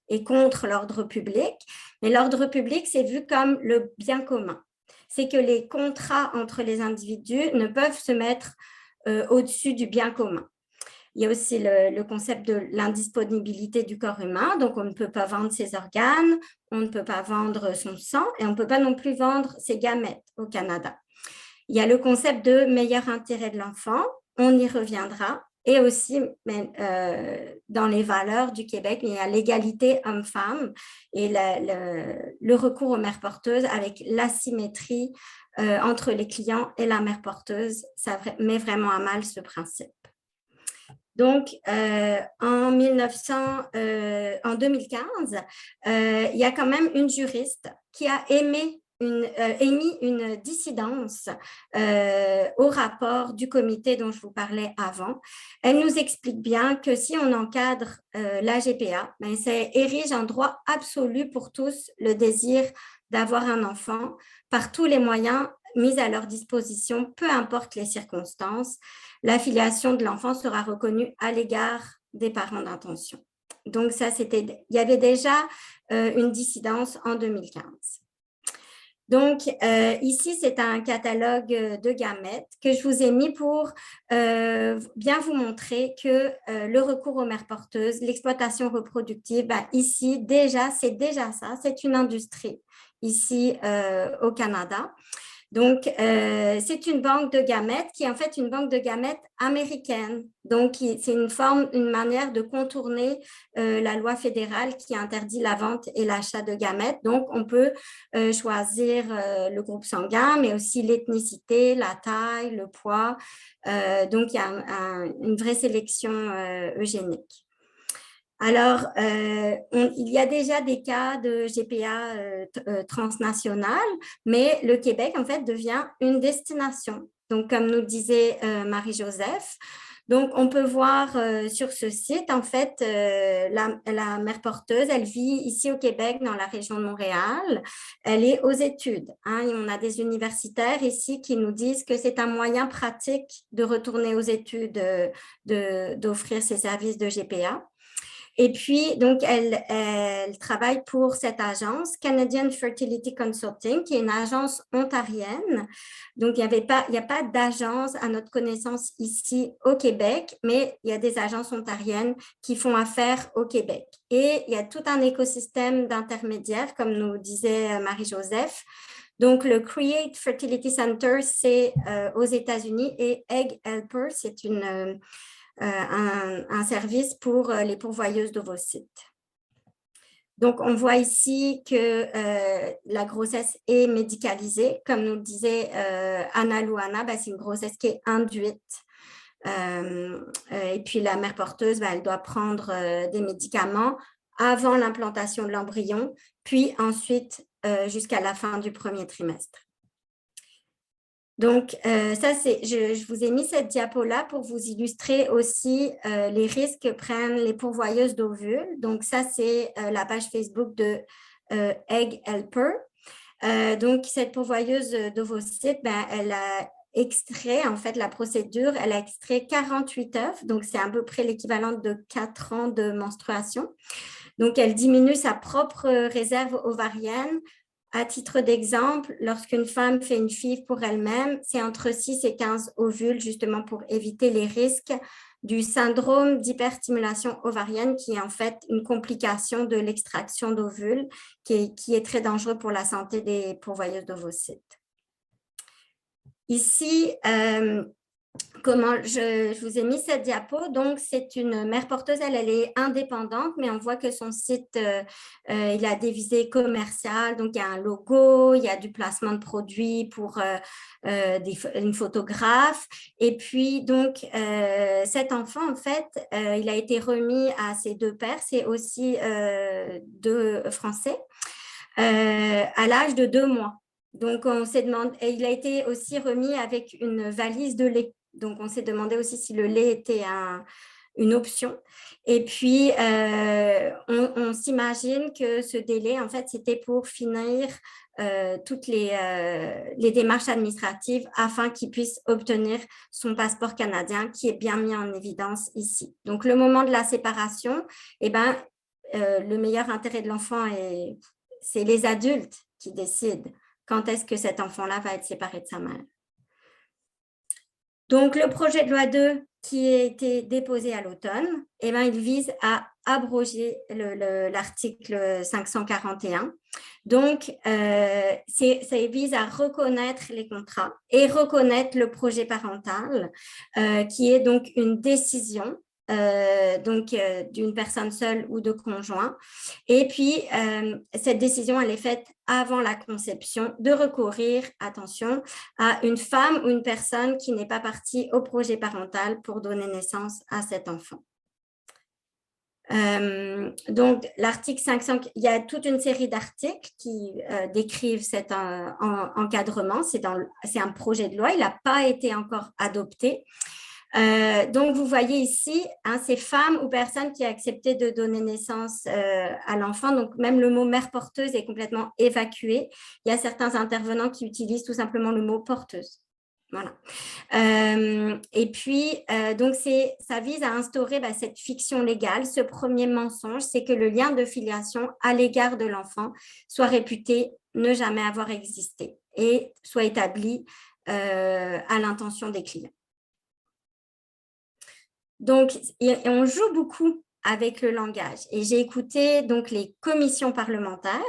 est contre l'ordre public, mais l'ordre public, c'est vu comme le bien commun. C'est que les contrats entre les individus ne peuvent se mettre au-dessus du bien commun. Il y a aussi le concept de l'indisponibilité du corps humain, donc on ne peut pas vendre ses organes, on ne peut pas vendre son sang et on ne peut pas non plus vendre ses gamètes au Canada. Il y a le concept de meilleur intérêt de l'enfant, on y reviendra, et aussi dans les valeurs du Québec, il y a l'égalité homme-femme et le recours aux mères porteuses avec l'asymétrie entre les clients et la mère porteuse, ça met vraiment à mal ce principe. Donc, en 2015, il y a quand même une juriste qui a émis une dissidence au rapport du comité dont je vous parlais avant. Elle nous explique bien que si on encadre la GPA, ça érige en droit absolu pour tous le désir d'avoir un enfant par tous les moyens mis à leur disposition, peu importe les circonstances. La filiation de l'enfant sera reconnue à l'égard des parents d'intention. Donc, il y avait déjà une dissidence en 2015. Donc, ici, c'est un catalogue de gamètes que je vous ai mis pour bien vous montrer que le recours aux mères porteuses, l'exploitation reproductive, ici, c'est déjà ça, c'est une industrie ici au Canada. Donc, c'est une banque de gamètes qui est en fait une banque de gamètes américaine. Donc, c'est une manière de contourner la loi fédérale qui interdit la vente et l'achat de gamètes. Donc, on peut choisir le groupe sanguin, mais aussi l'ethnicité, la taille, le poids. Donc, il y a une vraie sélection eugénique. Alors, il y a déjà des cas de GPA transnationale, mais le Québec, en fait, devient une destination. Donc, comme nous disait Marie-Joseph, donc on peut voir sur ce site, en fait, la mère porteuse, elle vit ici au Québec, dans la région de Montréal. Elle est aux études. Et on a des universitaires ici qui nous disent que c'est un moyen pratique de retourner aux études, d'offrir ces services de GPA. Et puis, donc, elle travaille pour cette agence, Canadian Fertility Consulting, qui est une agence ontarienne. Donc, il n'y a pas d'agence à notre connaissance ici au Québec, mais il y a des agences ontariennes qui font affaire au Québec. Et il y a tout un écosystème d'intermédiaires, comme nous disait Marie-Joseph. Donc, le Create Fertility Center, c'est aux États-Unis et Egg Helper, c'est un service pour les pourvoyeuses d'ovocytes. Donc, on voit ici que la grossesse est médicalisée. Comme nous le disait Anna Louana, c'est une grossesse qui est induite. Et puis, la mère porteuse, elle doit prendre des médicaments avant l'implantation de l'embryon, puis ensuite jusqu'à la fin du premier trimestre. Donc, je vous ai mis cette diapo-là pour vous illustrer aussi les risques que prennent les pourvoyeuses d'ovules. Donc, ça, c'est la page Facebook de Egg Helper. Donc, cette pourvoyeuse d'ovocytes, elle a extrait, en fait, la procédure, elle a extrait 48 œufs. Donc, c'est à peu près l'équivalent de 4 ans de menstruation. Donc, elle diminue sa propre réserve ovarienne. À titre d'exemple, lorsqu'une femme fait une FIV pour elle-même, c'est entre 6 et 15 ovules, justement pour éviter les risques du syndrome d'hyperstimulation ovarienne, qui est en fait une complication de l'extraction d'ovules, qui est très dangereux pour la santé des pourvoyeuses d'ovocytes. Ici, je vous ai mis cette diapo. Donc, c'est une mère porteuse, elle est indépendante, mais on voit que son site, il a des visées commerciales. Donc, il y a un logo, il y a du placement de produits pour une photographe. Et puis, donc, cet enfant, en fait, il a été remis à ses deux pères, c'est aussi deux Français, à l'âge de 2 mois. Donc, on s'est demandé, et il a été aussi remis avec une valise de lait. Donc, on s'est demandé aussi si le lait était une option. Et puis, on s'imagine que ce délai, en fait, c'était pour finir toutes les démarches administratives afin qu'il puisse obtenir son passeport canadien qui est bien mis en évidence ici. Donc, le moment de la séparation, le meilleur intérêt de l'enfant, c'est les adultes qui décident quand est-ce que cet enfant-là va être séparé de sa mère. Donc, le projet de loi 2 qui a été déposé à l'automne, il vise à abroger l'article 541. Donc, ça vise à reconnaître les contrats et reconnaître le projet parental, qui est donc une décision d'une personne seule ou de conjoint. Et puis, cette décision, elle est faite avant la conception de recourir, attention, à une femme ou une personne qui n'est pas partie au projet parental pour donner naissance à cet enfant. Donc, l'article 500, il y a toute une série d'articles qui décrivent cet encadrement. C'est un projet de loi, il n'a pas été encore adopté. Donc, vous voyez ici, ces femmes ou personnes qui ont accepté de donner naissance à l'enfant. Donc, même le mot mère porteuse est complètement évacué. Il y a certains intervenants qui utilisent tout simplement le mot porteuse. Voilà. Et puis, donc, ça vise à instaurer cette fiction légale. Ce premier mensonge, c'est que le lien de filiation à l'égard de l'enfant soit réputé ne jamais avoir existé et soit établi à l'intention des clients. Donc, on joue beaucoup avec le langage. Et j'ai écouté donc les commissions parlementaires.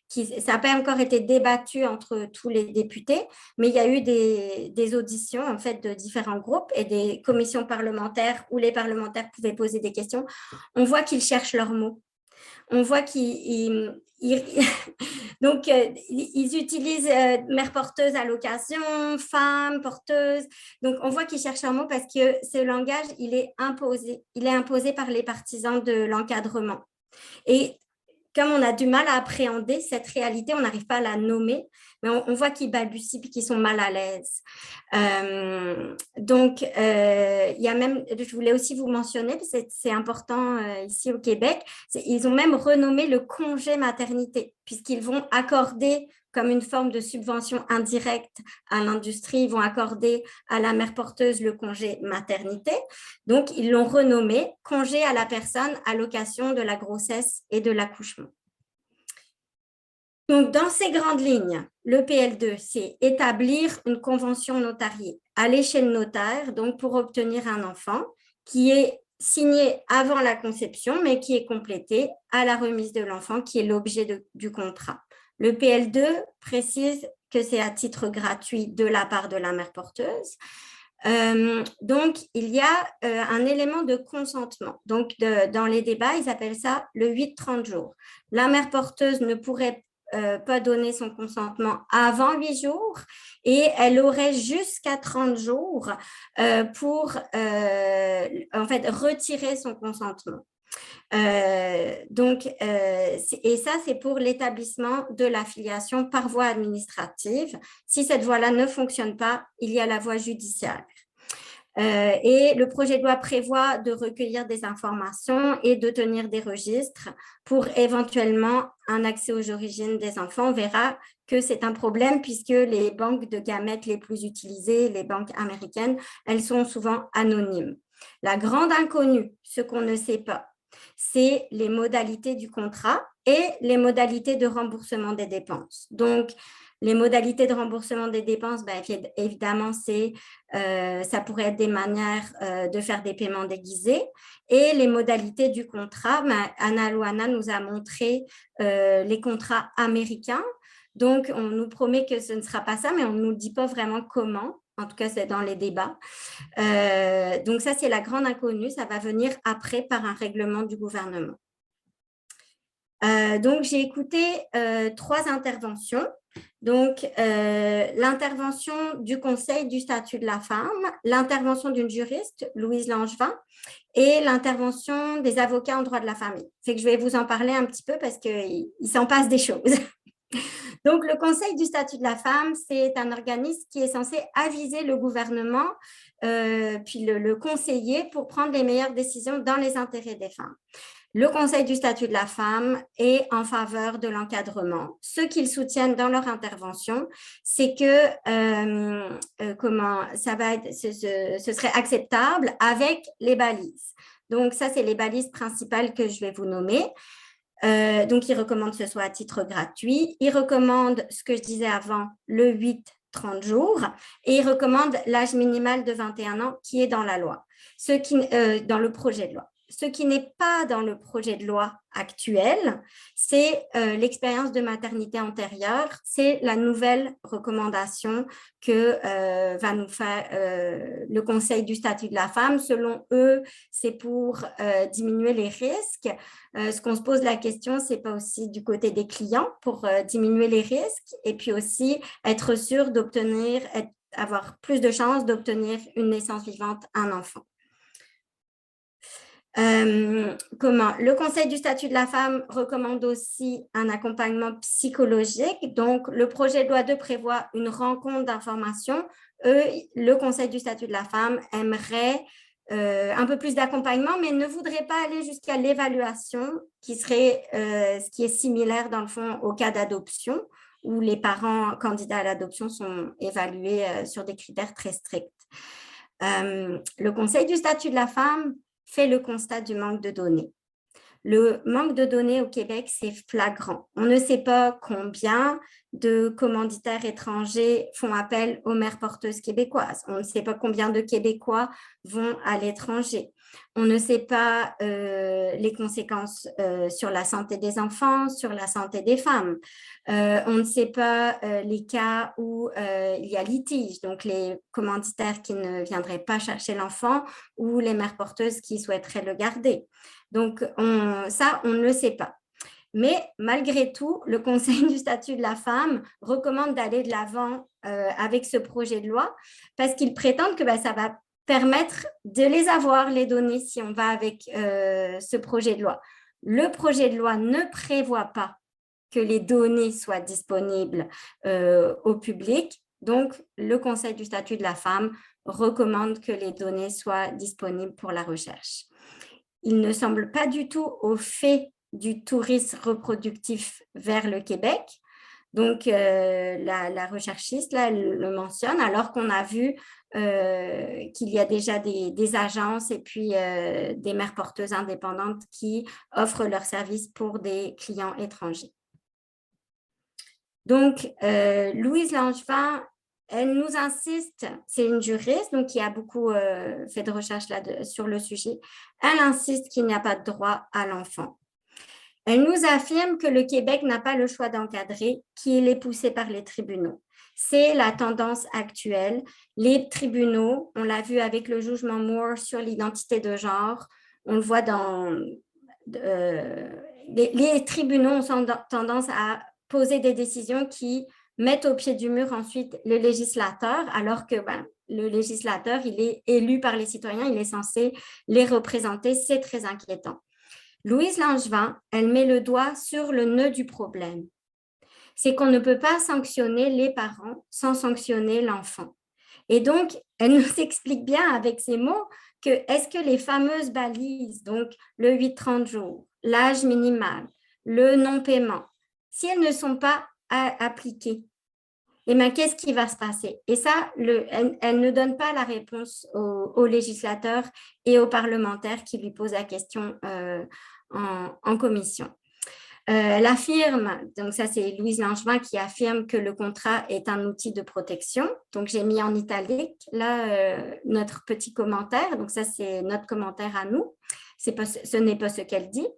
Ça n'a pas encore été débattu entre tous les députés, mais il y a eu des auditions en fait de différents groupes et des commissions parlementaires où les parlementaires pouvaient poser des questions. On voit qu'ils cherchent leurs mots. On voit qu'ils utilisent mère porteuse à l'occasion, femme porteuse. Donc, on voit qu'ils cherchent un mot parce que ce langage, il est imposé par les partisans de l'encadrement. Et comme on a du mal à appréhender cette réalité, on n'arrive pas à la nommer, mais on voit qu'ils balbutient et qu'ils sont mal à l'aise. Donc, il y a même, je voulais aussi vous mentionner, parce que c'est important ici au Québec, ils ont même renommé le congé maternité, puisqu'ils vont accorder comme une forme de subvention indirecte à l'industrie, ils vont accorder à la mère porteuse le congé maternité. Donc, ils l'ont renommé congé à la personne à l'occasion de la grossesse et de l'accouchement. Donc, dans ces grandes lignes, le PL2, c'est établir une convention notariée, aller chez le notaire, donc pour obtenir un enfant qui est signé avant la conception, mais qui est complété à la remise de l'enfant, qui est l'objet du contrat. Le PL2 précise que c'est à titre gratuit de la part de la mère porteuse. Donc, il y a un élément de consentement. Donc, dans les débats, ils appellent ça le 8-30 jours. La mère porteuse ne pourrait pas donner son consentement avant 8 jours et elle aurait jusqu'à 30 jours pour en fait retirer son consentement. Et ça, c'est pour l'établissement de la filiation par voie administrative. Si cette voie-là ne fonctionne pas, il y a la voie judiciaire. Et le projet de loi prévoit de recueillir des informations et de tenir des registres pour éventuellement un accès aux origines des enfants. On verra que c'est un problème puisque les banques de gamètes les plus utilisées, les banques américaines, elles sont souvent anonymes. La grande inconnue, ce qu'on ne sait pas, c'est les modalités du contrat et les modalités de remboursement des dépenses. Donc, les modalités de remboursement des dépenses, évidemment, ça pourrait être des manières de faire des paiements déguisés. Et les modalités du contrat, Anna Louana nous a montré les contrats américains. Donc, on nous promet que ce ne sera pas ça, mais on ne nous dit pas vraiment comment. En tout cas, c'est dans les débats. Donc, ça, c'est la grande inconnue. Ça va venir après par un règlement du gouvernement. Donc, j'ai écouté 3 interventions. Donc, l'intervention du Conseil du statut de la femme, l'intervention d'une juriste, Louise Langevin, et l'intervention des avocats en droit de la famille. C'est que je vais vous en parler un petit peu parce qu'il s'en passe des choses. Donc, le Conseil du statut de la femme, c'est un organisme qui est censé aviser le gouvernement, puis le conseiller pour prendre les meilleures décisions dans les intérêts des femmes. Le Conseil du statut de la femme est en faveur de l'encadrement. Ce qu'ils soutiennent dans leur intervention, c'est que ce serait acceptable avec les balises. Donc, ça, c'est les balises principales que je vais vous nommer. Donc, ils recommandent que ce soit à titre gratuit. Ils recommandent, ce que je disais avant, le 8-30 jours. Et ils recommandent l'âge minimal de 21 ans qui est dans la loi, dans le projet de loi. Ce qui n'est pas dans le projet de loi actuel, c'est l'expérience de maternité antérieure. C'est la nouvelle recommandation que va nous faire le Conseil du statut de la femme. Selon eux, c'est pour diminuer les risques. Ce qu'on se pose la question, c'est pas aussi du côté des clients pour diminuer les risques et puis aussi être sûr avoir plus de chances d'obtenir une naissance vivante, un enfant. Le Conseil du statut de la femme recommande aussi un accompagnement psychologique. Donc, le projet de loi 2 prévoit une rencontre d'information. Le Conseil du statut de la femme aimerait un peu plus d'accompagnement, mais ne voudrait pas aller jusqu'à l'évaluation, qui serait ce qui est similaire dans le fond au cas d'adoption, où les parents candidats à l'adoption sont évalués sur des critères très stricts. Le Conseil du statut de la femme fait le constat du manque de données. Le manque de données au Québec, c'est flagrant. On ne sait pas combien de commanditaires étrangers font appel aux mères porteuses québécoises. On ne sait pas combien de Québécois vont à l'étranger. On ne sait pas les conséquences sur la santé des enfants, sur la santé des femmes. On ne sait pas les cas où il y a litige, donc les commanditaires qui ne viendraient pas chercher l'enfant ou les mères porteuses qui souhaiteraient le garder. Donc, on ne le sait pas. Mais malgré tout, le Conseil du statut de la femme recommande d'aller de l'avant avec ce projet de loi parce qu'ils prétendent que ça va permettre de les avoir, les données, si on va avec ce projet de loi. Le projet de loi ne prévoit pas que les données soient disponibles au public. Donc, le Conseil du statut de la femme recommande que les données soient disponibles pour la recherche. Il ne semble pas du tout au fait du tourisme reproductif vers le Québec. Donc, la recherchiste, là, elle le mentionne, alors qu'on a vu qu'il y a déjà des agences et puis des mères porteuses indépendantes qui offrent leurs services pour des clients étrangers. Donc, Louise Langevin, elle nous insiste, c'est une juriste donc qui a beaucoup fait de recherche sur le sujet, elle insiste qu'il n'y a pas de droit à l'enfant. Elle nous affirme que le Québec n'a pas le choix d'encadrer, qu'il est poussé par les tribunaux. C'est la tendance actuelle. Les tribunaux, on l'a vu avec le jugement Moore sur l'identité de genre, on le voit dans… les tribunaux ont tendance à poser des décisions qui mettent au pied du mur ensuite le législateur, alors que le législateur, il est élu par les citoyens, il est censé les représenter, c'est très inquiétant. Louise Langevin, elle met le doigt sur le nœud du problème. C'est qu'on ne peut pas sanctionner les parents sans sanctionner l'enfant. Et donc, elle nous explique bien avec ces mots que est-ce que les fameuses balises, donc le 8-30 jours, l'âge minimal, le non-paiement, si elles ne sont pas appliquées, eh bien, qu'est-ce qui va se passer? Et ça, elle ne donne pas la réponse aux législateurs et aux parlementaires qui lui posent la question en commission. Elle affirme, donc ça c'est Louise Langevin qui affirme que le contrat est un outil de protection. Donc j'ai mis en italique là notre petit commentaire, donc ça c'est notre commentaire à nous, ce n'est pas ce qu'elle dit.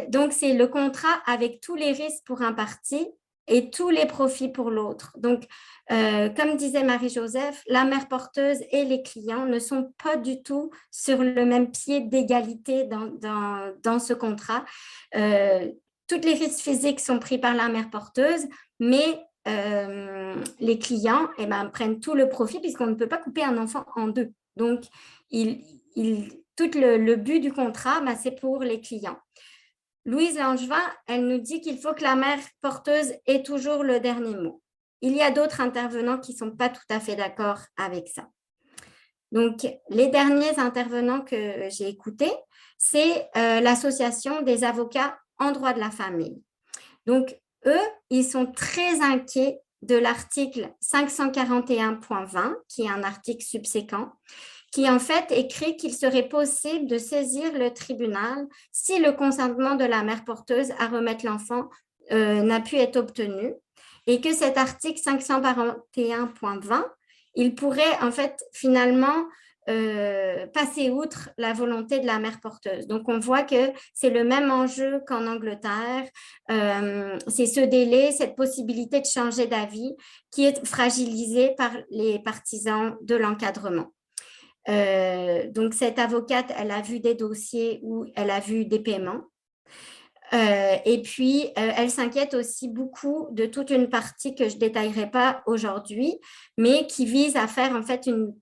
Donc c'est le contrat avec tous les risques pour un parti et tous les profits pour l'autre. Donc, comme disait Marie-Joseph, la mère porteuse et les clients ne sont pas du tout sur le même pied d'égalité dans ce contrat. Tous les risques physiques sont pris par la mère porteuse, mais les clients prennent tout le profit puisqu'on ne peut pas couper un enfant en deux. Donc, tout le but du contrat, c'est pour les clients. Louise Langevin, elle nous dit qu'il faut que la mère porteuse ait toujours le dernier mot. Il y a d'autres intervenants qui ne sont pas tout à fait d'accord avec ça. Donc, les derniers intervenants que j'ai écoutés, c'est l'Association des avocats en droit de la famille. Donc, eux, ils sont très inquiets de l'article 541.20, qui est un article subséquent, qui en fait écrit qu'il serait possible de saisir le tribunal si le consentement de la mère porteuse à remettre l'enfant n'a pu être obtenu, et que cet article 541.20, il pourrait en fait finalement passer outre la volonté de la mère porteuse. Donc, on voit que c'est le même enjeu qu'en Angleterre. C'est ce délai, cette possibilité de changer d'avis qui est fragilisée par les partisans de l'encadrement. Donc, cette avocate, elle a vu des dossiers où elle a vu des paiements. Et puis, elle s'inquiète aussi beaucoup de toute une partie que je ne détaillerai pas aujourd'hui, mais qui vise à faire en fait une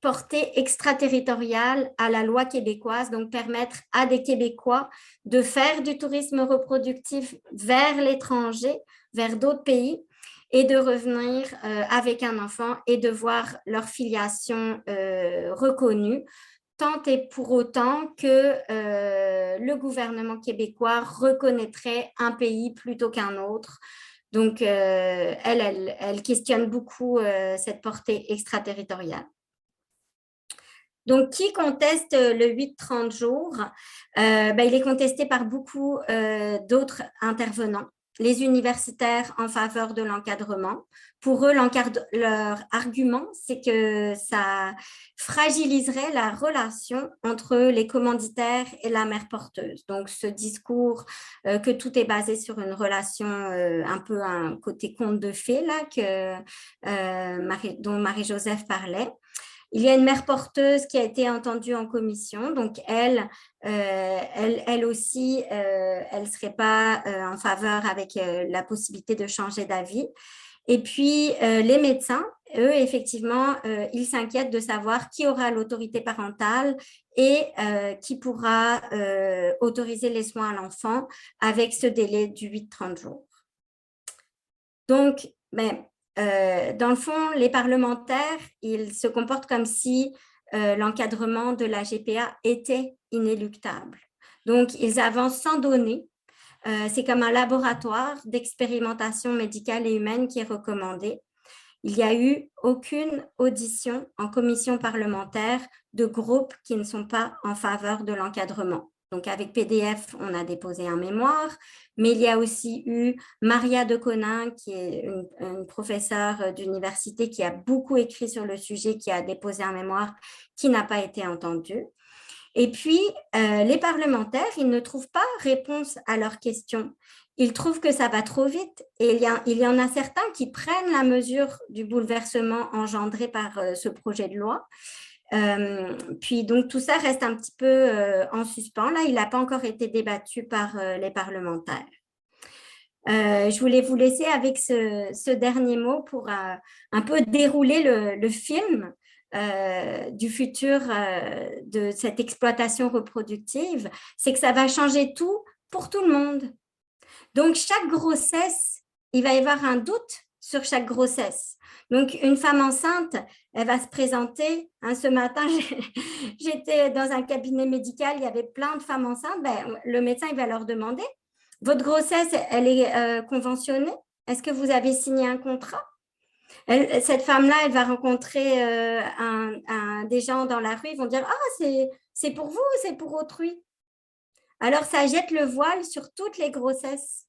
portée extraterritoriale à la loi québécoise, donc permettre à des Québécois de faire du tourisme reproductif vers l'étranger, vers d'autres pays, et de revenir avec un enfant et de voir leur filiation reconnue, tant et pour autant que le gouvernement québécois reconnaîtrait un pays plutôt qu'un autre. Donc, elle questionne beaucoup cette portée extraterritoriale. Donc, qui conteste le 8-30 jours? Il est contesté par beaucoup d'autres intervenants. Les universitaires en faveur de l'encadrement. Pour eux, leur argument, c'est que ça fragiliserait la relation entre les commanditaires et la mère porteuse. Donc, ce discours que tout est basé sur une relation un peu un côté conte de fées là, dont Marie-Joseph parlait. Il y a une mère porteuse qui a été entendue en commission, donc elle aussi, elle ne serait pas en faveur avec la possibilité de changer d'avis. Et puis, les médecins, eux, effectivement, ils s'inquiètent de savoir qui aura l'autorité parentale et qui pourra autoriser les soins à l'enfant avec ce délai du 8-30 jours. Donc, dans le fond, les parlementaires, ils se comportent comme si l'encadrement de la GPA était inéluctable. Donc, ils avancent sans données. C'est comme un laboratoire d'expérimentation médicale et humaine qui est recommandé. Il n'y a eu aucune audition en commission parlementaire de groupes qui ne sont pas en faveur de l'encadrement. Donc, avec PDF, on a déposé un mémoire, mais il y a aussi eu Maria Deconin, qui est une professeure d'université qui a beaucoup écrit sur le sujet, qui a déposé un mémoire qui n'a pas été entendu. Et puis, les parlementaires, ils ne trouvent pas réponse à leurs questions. Ils trouvent que ça va trop vite et il y en a certains qui prennent la mesure du bouleversement engendré par ce projet de loi. Puis, donc, tout ça reste un petit peu en suspens. Là, il n'a pas encore été débattu par les parlementaires. Je voulais vous laisser avec ce dernier mot pour un peu dérouler le film du futur de cette exploitation reproductive. C'est que ça va changer tout pour tout le monde. Donc, chaque grossesse, il va y avoir un doute sur chaque grossesse. Donc, une femme enceinte, elle va se présenter. Ce matin, j'étais dans un cabinet médical, il y avait plein de femmes enceintes. Le médecin, il va leur demander, votre grossesse, elle est conventionnée? Est-ce que vous avez signé un contrat? Cette femme-là, elle va rencontrer des gens dans la rue, ils vont dire, ah, c'est pour vous ou c'est pour autrui? Alors, ça jette le voile sur toutes les grossesses.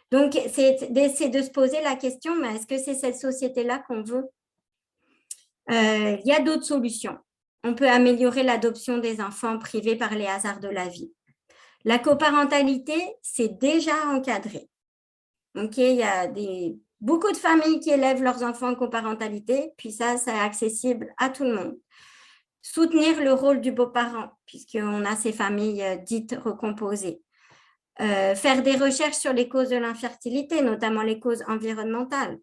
Donc, c'est de se poser la question, mais est-ce que c'est cette société-là qu'on veut? Il y a d'autres solutions. On peut améliorer l'adoption des enfants privés par les hasards de la vie. La coparentalité, c'est déjà encadré. Donc, il y a beaucoup de familles qui élèvent leurs enfants en coparentalité, puis ça, c'est accessible à tout le monde. Soutenir le rôle du beau-parent, puisqu'on a ces familles dites recomposées. Faire des recherches sur les causes de l'infertilité, notamment les causes environnementales.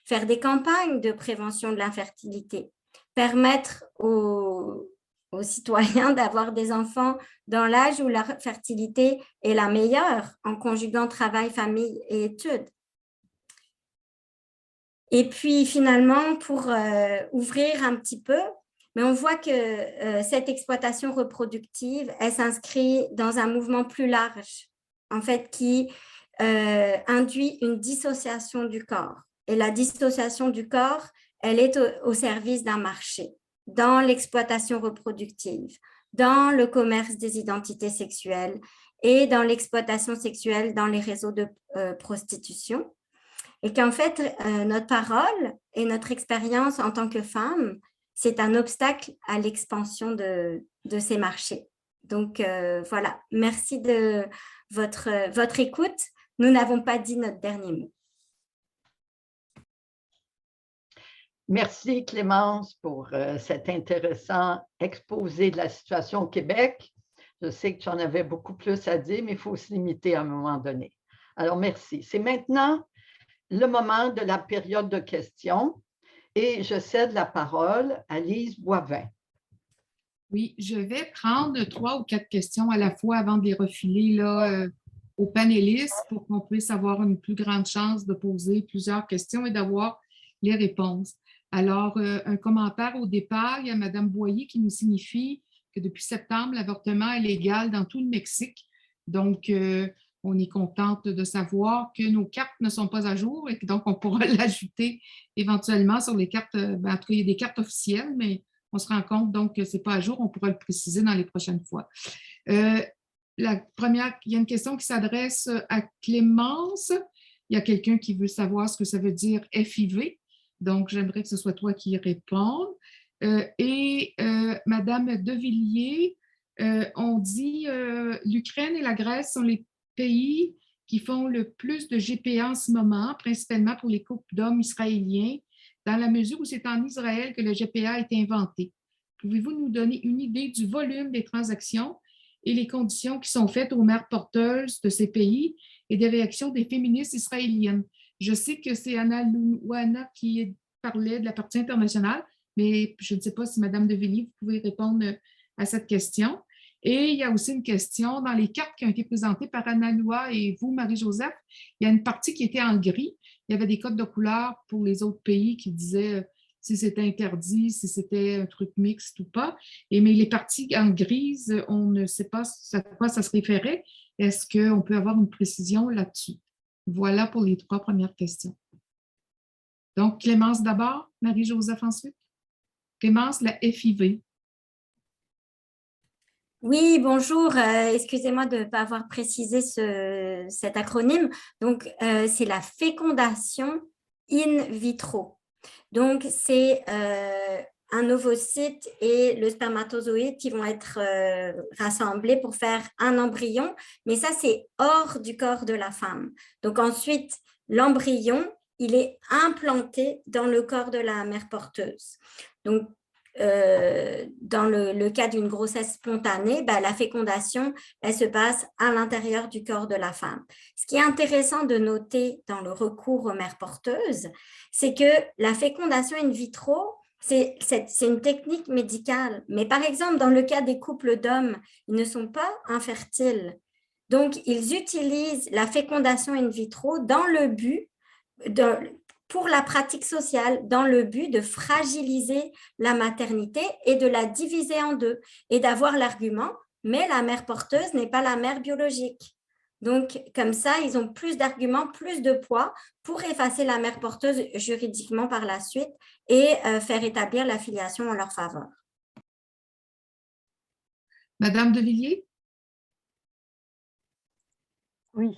Faire des campagnes de prévention de l'infertilité. Permettre aux citoyens d'avoir des enfants dans l'âge où la fertilité est la meilleure, en conjuguant travail, famille et études. Et puis, finalement, pour ouvrir un petit peu, Mais on voit que cette exploitation reproductive, elle s'inscrit dans un mouvement plus large, en fait, qui induit une dissociation du corps. Et la dissociation du corps, elle est au service d'un marché, dans l'exploitation reproductive, dans le commerce des identités sexuelles et dans l'exploitation sexuelle dans les réseaux de prostitution. Et qu'en fait, notre parole et notre expérience en tant que femme, c'est un obstacle à l'expansion de ces marchés. Donc, voilà, merci de votre écoute. Nous n'avons pas dit notre dernier mot. Merci Clémence pour cet intéressant exposé de la situation au Québec. Je sais que tu en avais beaucoup plus à dire, mais il faut se limiter à un moment donné. Alors, merci. C'est maintenant le moment de la période de questions et je cède la parole à Lise Boivin. Oui, je vais prendre 3 ou 4 questions à la fois avant de les refiler là, aux panélistes pour qu'on puisse avoir une plus grande chance de poser plusieurs questions et d'avoir les réponses. Alors, un commentaire au départ, il y a Mme Boyer qui nous signifie que depuis septembre, l'avortement est légal dans tout le Mexique. Donc, on est contente de savoir que nos cartes ne sont pas à jour et que donc on pourra l'ajouter éventuellement sur les cartes, en tout cas, il y a des cartes officielles, mais on se rend compte donc que ce n'est pas à jour, on pourra le préciser dans les prochaines fois. La première, il y a une question qui s'adresse à Clémence. Il y a quelqu'un qui veut savoir ce que ça veut dire FIV. Donc, j'aimerais que ce soit toi qui y réponde. Madame Devilliers, on dit l'Ukraine et la Grèce sont les pays qui font le plus de GPA en ce moment, principalement pour les couples d'hommes israéliens, dans la mesure où c'est en Israël que le GPA a été inventé. Pouvez-vous nous donner une idée du volume des transactions et les conditions qui sont faites aux mères porteuses de ces pays et des réactions des féministes israéliennes? Je sais que c'est Anna Louana qui parlait de la partie internationale, mais je ne sais pas si Mme Devilliers, vous pouvez répondre à cette question. Et il y a aussi une question dans les cartes qui ont été présentées par Anna Loua et vous, Marie-Joseph. Il y a une partie qui était en gris. Il y avait des codes de couleur pour les autres pays qui disaient si c'était interdit, si c'était un truc mixte ou pas. Mais les parties en grise, on ne sait pas à quoi ça se référait. Est-ce qu'on peut avoir une précision là-dessus? Voilà pour les 3 premières questions. Donc, Clémence d'abord, Marie-Joseph ensuite. Clémence, la FIV. Oui, bonjour. Excusez-moi de ne pas avoir précisé cet acronyme. Donc, c'est la fécondation in vitro. Donc, c'est un ovocyte et le spermatozoïde qui vont être rassemblés pour faire un embryon. Mais ça, c'est hors du corps de la femme. Donc, ensuite, l'embryon, il est implanté dans le corps de la mère porteuse. Donc, dans le cas d'une grossesse spontanée, la fécondation, elle se passe à l'intérieur du corps de la femme. Ce qui est intéressant de noter dans le recours aux mères porteuses, c'est que la fécondation in vitro, c'est une technique médicale. Mais par exemple, dans le cas des couples d'hommes, ils ne sont pas infertiles. Donc, ils utilisent la fécondation in vitro dans le but pour la pratique sociale, dans le but de fragiliser la maternité et de la diviser en deux et d'avoir l'argument, mais la mère porteuse n'est pas la mère biologique. Donc, comme ça, ils ont plus d'arguments, plus de poids pour effacer la mère porteuse juridiquement par la suite et faire établir la filiation en leur faveur. Madame Devilliers? Oui.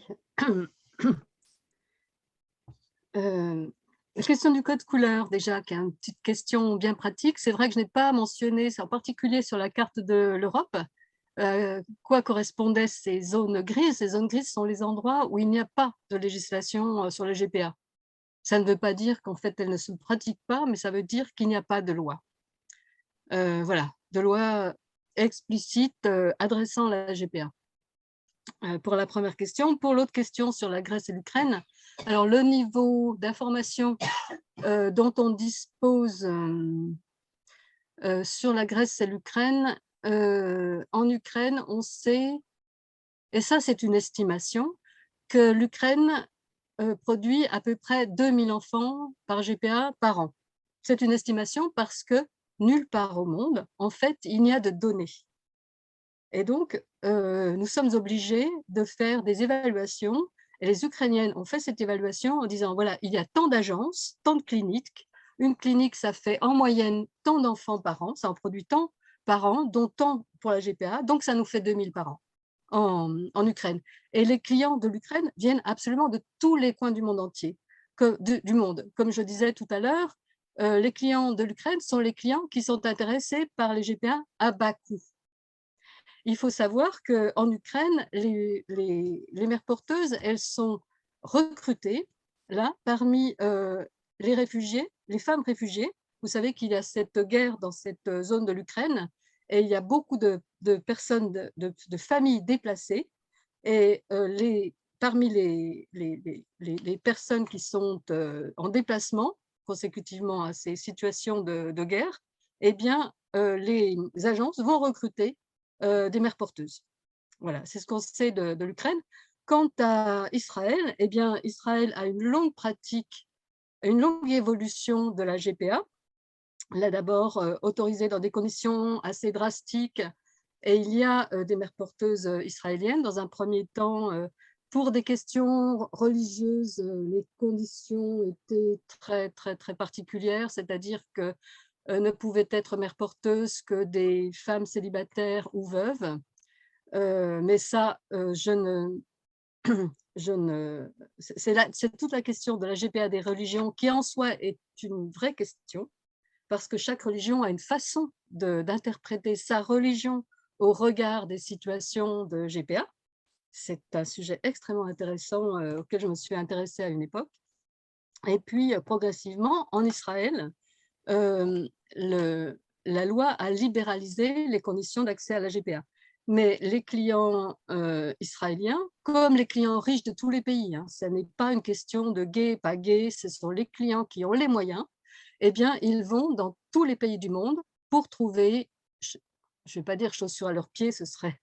La question du code couleur, déjà, qui est une petite question bien pratique. C'est vrai que je n'ai pas mentionné, en particulier sur la carte de l'Europe, quoi correspondaient ces zones grises. Ces zones grises sont les endroits où il n'y a pas de législation sur le GPA. Ça ne veut pas dire qu'en fait, elle ne se pratique pas, mais ça veut dire qu'il n'y a pas de loi. Voilà, de loi explicite adressant la GPA. Pour la première question. Pour l'autre question sur la Grèce et l'Ukraine, alors le niveau d'information dont on dispose sur la Grèce et l'Ukraine, en Ukraine, on sait, et ça c'est une estimation, que l'Ukraine produit à peu près 2000 enfants par GPA par an. C'est une estimation parce que nulle part au monde, en fait, il n'y a de données. Et donc, nous sommes obligés de faire des évaluations. Et les Ukrainiennes ont fait cette évaluation en disant, voilà, il y a tant d'agences, tant de cliniques. Une clinique, ça fait en moyenne tant d'enfants par an, ça en produit tant par an, dont tant pour la GPA, donc ça nous fait 2000 par an en Ukraine. Et les clients de l'Ukraine viennent absolument de tous les coins du monde entier, du monde. Comme je disais tout à l'heure, les clients de l'Ukraine sont les clients qui sont intéressés par les GPA à bas coût. Il faut savoir qu'en Ukraine, les mères porteuses, elles sont recrutées là parmi les réfugiés, les femmes réfugiées. Vous savez qu'il y a cette guerre dans cette zone de l'Ukraine et il y a beaucoup de personnes, de familles déplacées. Et parmi les personnes qui sont en déplacement consécutivement à ces situations de guerre, eh bien, les agences vont recruter des mères porteuses. Voilà, c'est ce qu'on sait de l'Ukraine. Quant à Israël, eh bien, Israël a une longue pratique, une longue évolution de la GPA. Là, d'abord, autorisée dans des conditions assez drastiques. Et il y a des mères porteuses israéliennes. Dans un premier temps, pour des questions religieuses, les conditions étaient très, très, très particulières, c'est-à-dire que ne pouvaient être mères porteuses que des femmes célibataires ou veuves. Mais ça, c'est toute la question de la GPA des religions qui en soi est une vraie question, parce que chaque religion a une façon d'interpréter sa religion au regard des situations de GPA. C'est un sujet extrêmement intéressant auquel je me suis intéressée à une époque. Et puis, progressivement, en Israël, la loi a libéralisé les conditions d'accès à la GPA. Mais les clients israéliens, comme les clients riches de tous les pays, ce n'est pas une question de gay, pas gay, ce sont les clients qui ont les moyens, eh bien, ils vont dans tous les pays du monde pour trouver, je ne vais pas dire chaussures à leurs pieds, ce serait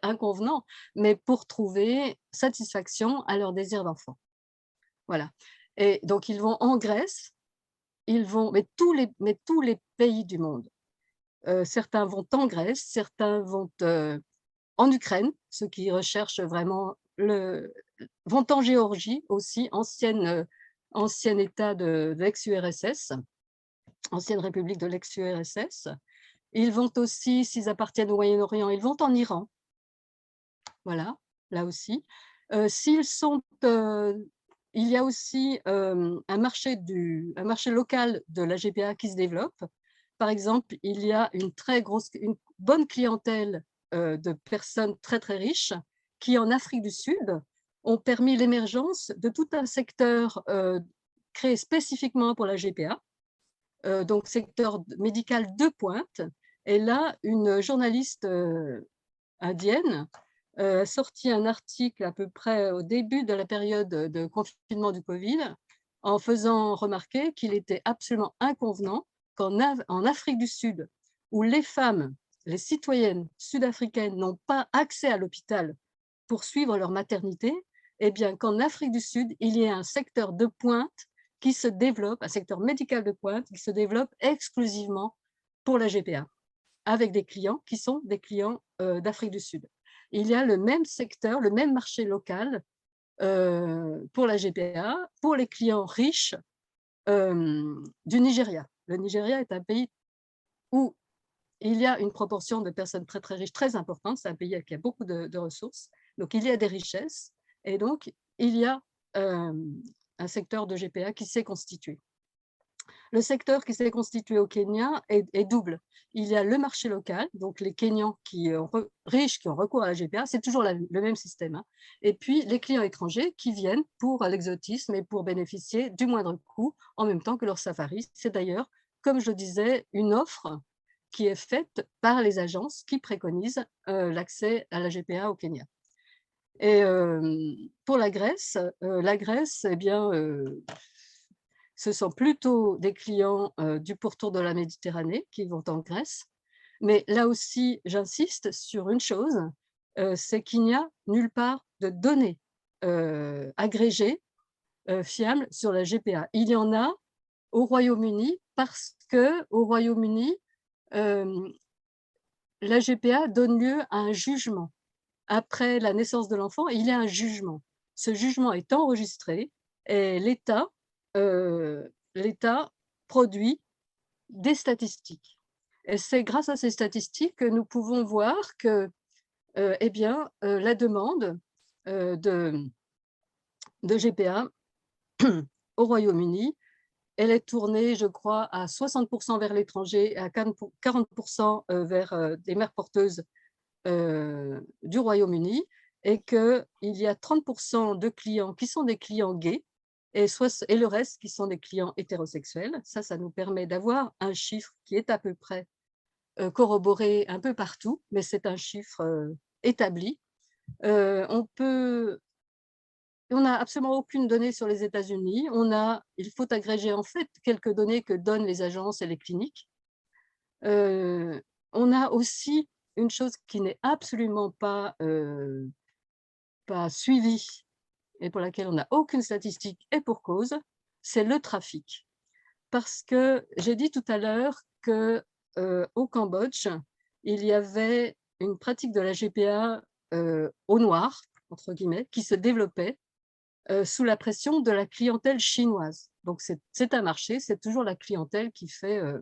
inconvenant, mais pour trouver satisfaction à leur désir d'enfant. Voilà. Et donc, ils vont en Grèce, mais tous les pays du monde. Certains vont en Grèce, certains vont en Ukraine, ceux qui recherchent vraiment vont en Géorgie aussi, ancien État de l'ex-URSS, ancienne République de l'ex-URSS. Ils vont aussi, s'ils appartiennent au Moyen-Orient, ils vont en Iran. Voilà, là aussi. Il y a aussi un marché local de la GPA qui se développe. Par exemple, il y a une bonne clientèle de personnes très, très riches qui, en Afrique du Sud, ont permis l'émergence de tout un secteur créé spécifiquement pour la GPA, donc secteur médical de pointe. Et là, une journaliste indienne a sorti un article à peu près au début de la période de confinement du Covid, en faisant remarquer qu'il était absolument inconvenant qu'en Afrique du Sud, où les femmes, les citoyennes sud-africaines n'ont pas accès à l'hôpital pour suivre leur maternité, eh bien qu'en Afrique du Sud, il y ait un secteur de pointe qui se développe, un secteur médical de pointe qui se développe exclusivement pour la GPA, avec des clients qui sont des clients d'Afrique du Sud. Il y a le même secteur, le même marché local pour la GPA, pour les clients riches du Nigeria. Le Nigeria est un pays où il y a une proportion de personnes très, très riches, très importante. C'est un pays qui a beaucoup de ressources. Donc, il y a des richesses. Et donc, il y a un secteur de GPA qui s'est constitué. Le secteur qui s'est constitué au Kenya est double. Il y a le marché local, donc les Kenyans riches qui ont recours à la GPA, c'est toujours le même système. Et puis les clients étrangers qui viennent pour l'exotisme et pour bénéficier du moindre coût en même temps que leur safari. C'est d'ailleurs, comme je le disais, une offre qui est faite par les agences qui préconisent l'accès à la GPA au Kenya. Et pour la Grèce, eh bien, ce sont plutôt des clients du pourtour de la Méditerranée qui vont en Grèce. Mais là aussi, j'insiste sur une chose, c'est qu'il n'y a nulle part de données agrégées, fiables sur la GPA. Il y en a au Royaume-Uni parce qu'au Royaume-Uni, la GPA donne lieu à un jugement. Après la naissance de l'enfant, il y a un jugement. Ce jugement est enregistré et l'État produit des statistiques. Et c'est grâce à ces statistiques que nous pouvons voir que la demande de GPA au Royaume-Uni, elle est tournée, je crois, à 60% vers l'étranger et à 40% vers des mères porteuses du Royaume-Uni, et qu'il y a 30% de clients qui sont des clients gays et le reste qui sont des clients hétérosexuels. Ça nous permet d'avoir un chiffre qui est à peu près corroboré un peu partout, mais c'est un chiffre établi. On n'a absolument aucune donnée sur les États-Unis. Il faut agréger en fait quelques données que donnent les agences et les cliniques. On a aussi une chose qui n'est absolument pas suivie et pour laquelle on n'a aucune statistique et pour cause, c'est le trafic. Parce que j'ai dit tout à l'heure qu'au Cambodge, il y avait une pratique de la GPA au noir, entre guillemets, qui se développait sous la pression de la clientèle chinoise. Donc c'est un marché, c'est toujours la clientèle qui crée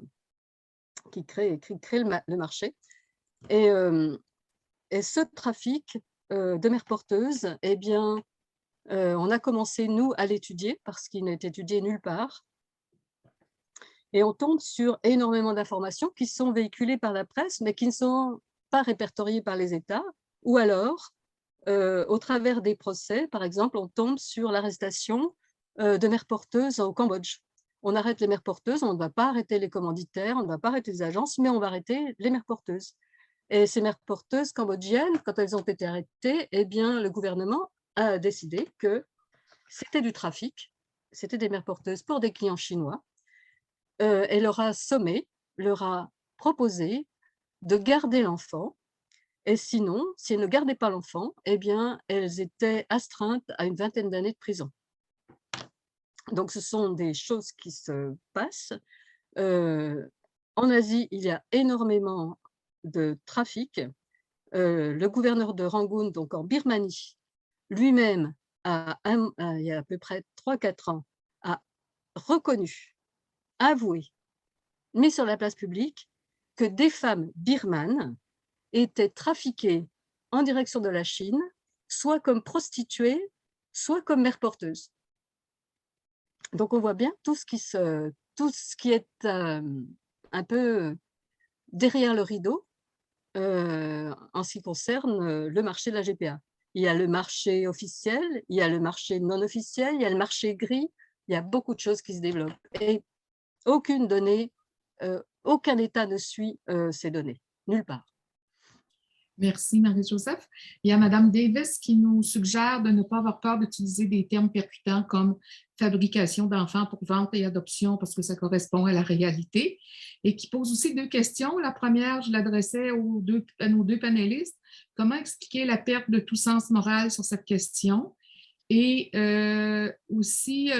le marché. Et ce trafic de mères porteuses, eh bien, on a commencé, nous, à l'étudier parce qu'il n'est étudié nulle part. Et on tombe sur énormément d'informations qui sont véhiculées par la presse, mais qui ne sont pas répertoriées par les États. Ou alors, au travers des procès, par exemple, on tombe sur l'arrestation de mères porteuses au Cambodge. On arrête les mères porteuses, on ne va pas arrêter les commanditaires, on ne va pas arrêter les agences, mais on va arrêter les mères porteuses. Et ces mères porteuses cambodgiennes, quand elles ont été arrêtées, eh bien, le gouvernement a décidé que c'était du trafic, c'était des mères porteuses pour des clients chinois. Elle leur a sommé, leur a proposé de garder l'enfant. Et sinon, si elles ne gardaient pas l'enfant, eh bien, elles étaient astreintes à une 20aine d'années de prison. Donc, ce sont des choses qui se passent. En Asie, il y a énormément de trafic. Le gouverneur de Rangoon, donc en Birmanie, lui-même, il y a à peu près 3-4 ans, a reconnu, avoué, mis sur la place publique que des femmes birmanes étaient trafiquées en direction de la Chine, soit comme prostituées, soit comme mères porteuses. Donc on voit bien tout ce qui est un peu derrière le rideau en ce qui concerne le marché de la GPA. Il y a le marché officiel, il y a le marché non officiel, il y a le marché gris, il y a beaucoup de choses qui se développent. Et aucune donnée, aucun État ne suit ces données, nulle part. Merci, Marie-Joseph. Il y a Mme Davis qui nous suggère de ne pas avoir peur d'utiliser des termes percutants comme fabrication d'enfants pour vente et adoption parce que ça correspond à la réalité et qui pose aussi 2 questions. La première, je l'adressais à nos 2 panélistes. Comment expliquer la perte de tout sens moral sur cette question? Et aussi,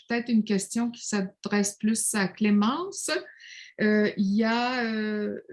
peut-être une question qui s'adresse plus à Clémence. Il y a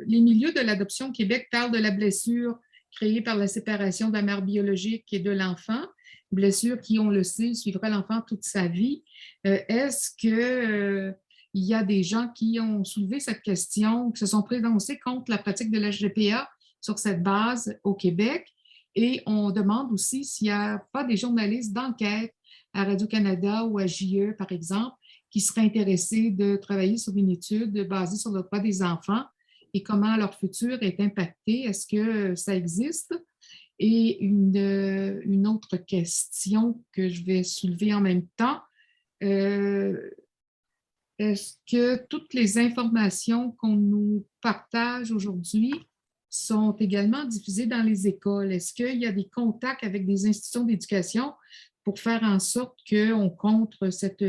les milieux de l'adoption au Québec parlent de la blessure créée par la séparation de la mère biologique et de l'enfant, blessure qui, on le sait, suivra l'enfant toute sa vie. Est-ce qu'il y a des gens qui ont soulevé cette question, qui se sont prononcés contre la pratique de la GPA sur cette base au Québec? Et on demande aussi s'il n'y a pas des journalistes d'enquête à Radio-Canada ou à JE, par exemple, qui seraient intéressés de travailler sur une étude basée sur le droit des enfants et comment leur futur est impacté. Est-ce que ça existe? Et une autre question que je vais soulever en même temps, est-ce que toutes les informations qu'on nous partage aujourd'hui sont également diffusées dans les écoles? Est-ce qu'il y a des contacts avec des institutions d'éducation pour faire en sorte qu'on contre cette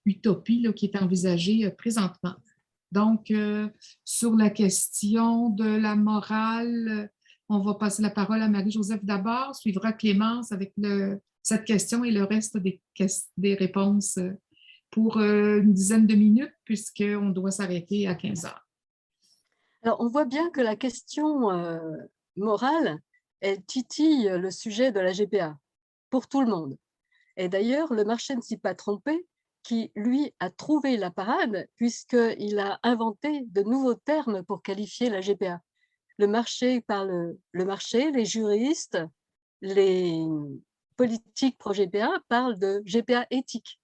utopie là, qui est envisagée présentement? Donc, sur la question de la morale, on va passer la parole à Marie-Joseph d'abord, suivra Clémence avec cette question et le reste des réponses pour une dizaine de minutes puisqu'on doit s'arrêter à 15 heures. Alors, on voit bien que la question morale, elle titille le sujet de la GPA pour tout le monde. Et d'ailleurs, le marché ne s'y est pas trompé, qui, lui, a trouvé la parade puisqu'il a inventé de nouveaux termes pour qualifier la GPA. Le marché parle le marché, les juristes, les politiques pro-GPA parlent de GPA éthique.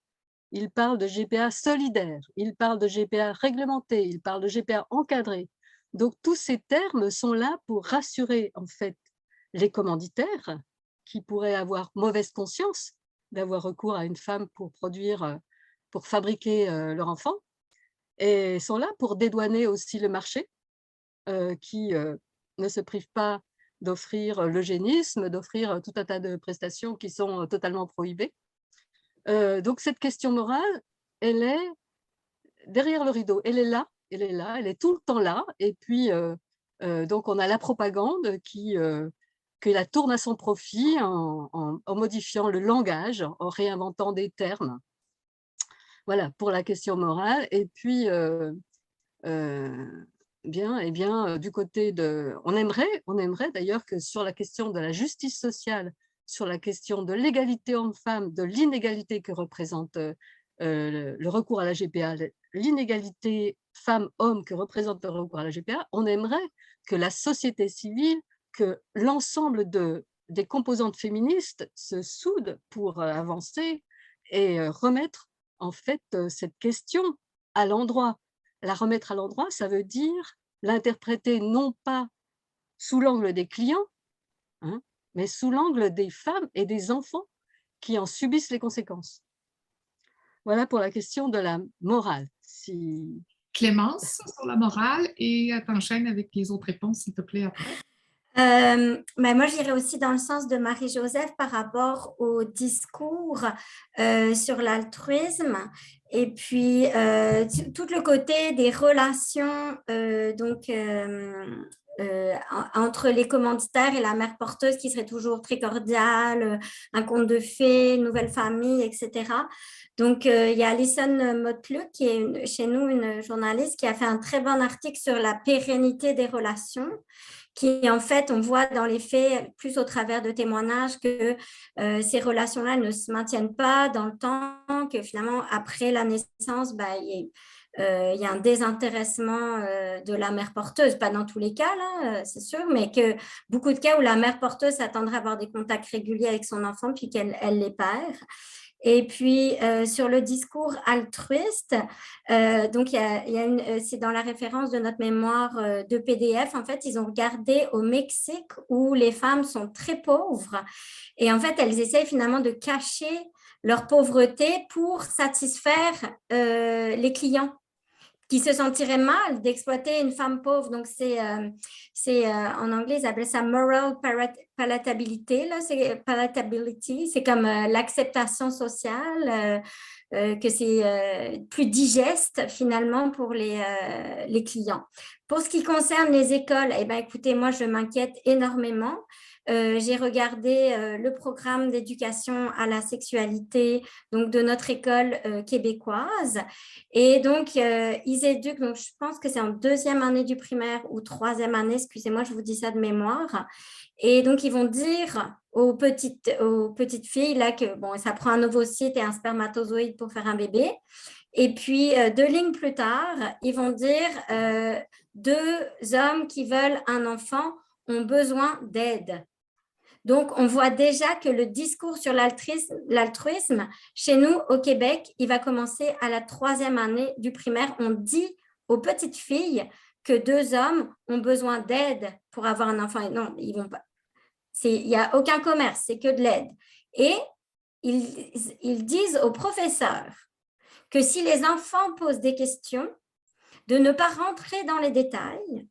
Ils parlent de GPA solidaire, ils parlent de GPA réglementé, ils parlent de GPA encadré. Donc, tous ces termes sont là pour rassurer, en fait, les commanditaires qui pourraient avoir mauvaise conscience d'avoir recours à une femme pour produire, pour fabriquer leur enfant, et sont là pour dédouaner aussi le marché qui ne se prive pas d'offrir l'eugénisme, d'offrir tout un tas de prestations qui sont totalement prohibées. Donc, cette question morale, elle est derrière le rideau, elle est là, elle est tout le temps là. Et puis, donc, on a la propagande qui la tourne à son profit en modifiant le langage, en réinventant des termes. Voilà, pour la question morale. Et puis, du côté de… On aimerait d'ailleurs que sur la question de la justice sociale, sur la question de l'égalité homme-femme, de l'inégalité que représente le recours à la GPA, l'inégalité femmes-hommes que représente le recours à la GPA, on aimerait que la société civile, que l'ensemble des composantes féministes se soudent pour avancer et remettre en fait cette question à l'endroit. La remettre à l'endroit, ça veut dire l'interpréter non pas sous l'angle des clients, hein, mais sous l'angle des femmes et des enfants qui en subissent les conséquences. Voilà pour la question de la morale. Clémence, sur la morale, et t'enchaînes avec les autres réponses, s'il te plaît, après. Mais moi, j'irais aussi dans le sens de Marie-Joseph par rapport au discours sur l'altruisme et puis tout le côté des relations entre les commanditaires et la mère porteuse qui serait toujours très cordiale, un conte de fées, une nouvelle famille, etc. Donc, il y a Alison Motley qui est chez nous une journaliste qui a fait un très bon article sur la pérennité des relations, qui en fait, on voit dans les faits, plus au travers de témoignages, que ces relations-là ne se maintiennent pas dans le temps, que finalement, après la naissance, il y a un désintéressement de la mère porteuse, pas dans tous les cas, là, c'est sûr, mais que beaucoup de cas où la mère porteuse s'attendrait à avoir des contacts réguliers avec son enfant, puis qu'elle les perd. Et puis, sur le discours altruiste, donc c'est dans la référence de notre mémoire de PDF. En fait, ils ont regardé au Mexique où les femmes sont très pauvres. Et en fait, elles essayent finalement de cacher leur pauvreté pour satisfaire les clients qui se sentiraient mal d'exploiter une femme pauvre. Donc, en anglais, ils appellent ça moral palatability. C'est comme l'acceptation sociale, que c'est plus digeste finalement pour les clients. Pour ce qui concerne les écoles, écoutez, moi, je m'inquiète énormément. J'ai regardé le programme d'éducation à la sexualité donc de notre école québécoise et donc ils éduquent, donc je pense que c'est en 2e année du primaire ou 3e année, excusez-moi, je vous dis ça de mémoire, et donc ils vont dire aux petites filles là que bon, ça prend un ovocyte et un spermatozoïde pour faire un bébé. Et puis, 2 lignes plus tard, ils vont dire 2 hommes qui veulent un enfant ont besoin d'aide. Donc, on voit déjà que le discours sur l'altruisme, chez nous, au Québec, il va commencer à la 3e année du primaire. On dit aux petites filles que 2 hommes ont besoin d'aide pour avoir un enfant. Non, ils vont pas. Il n'y a aucun commerce, c'est que de l'aide. Et ils disent aux professeurs que si les enfants posent des questions, de ne pas rentrer dans les détails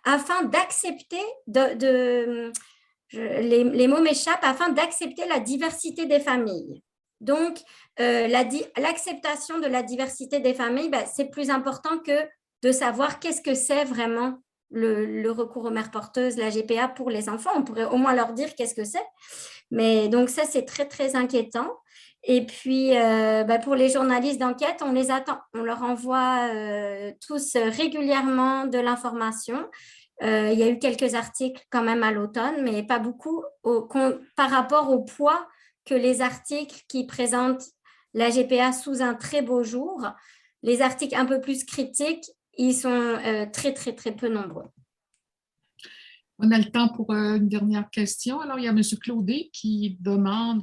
afin d'accepter les mots m'échappent, afin d'accepter la diversité des familles. Donc, l'acceptation de la diversité des familles, c'est plus important que de savoir qu'est-ce que c'est vraiment le recours aux mères porteuses, la GPA pour les enfants. On pourrait au moins leur dire qu'est-ce que c'est. Mais donc ça, c'est très, très inquiétant. Et puis, pour les journalistes d'enquête, on les attend. On leur envoie tous régulièrement de l'information. Il y a eu quelques articles quand même à l'automne, mais pas beaucoup par rapport au poids que les articles qui présentent la GPA sous un très beau jour. Les articles un peu plus critiques, ils sont très, très, très peu nombreux. On a le temps pour une dernière question. Alors, il y a M. Claudet qui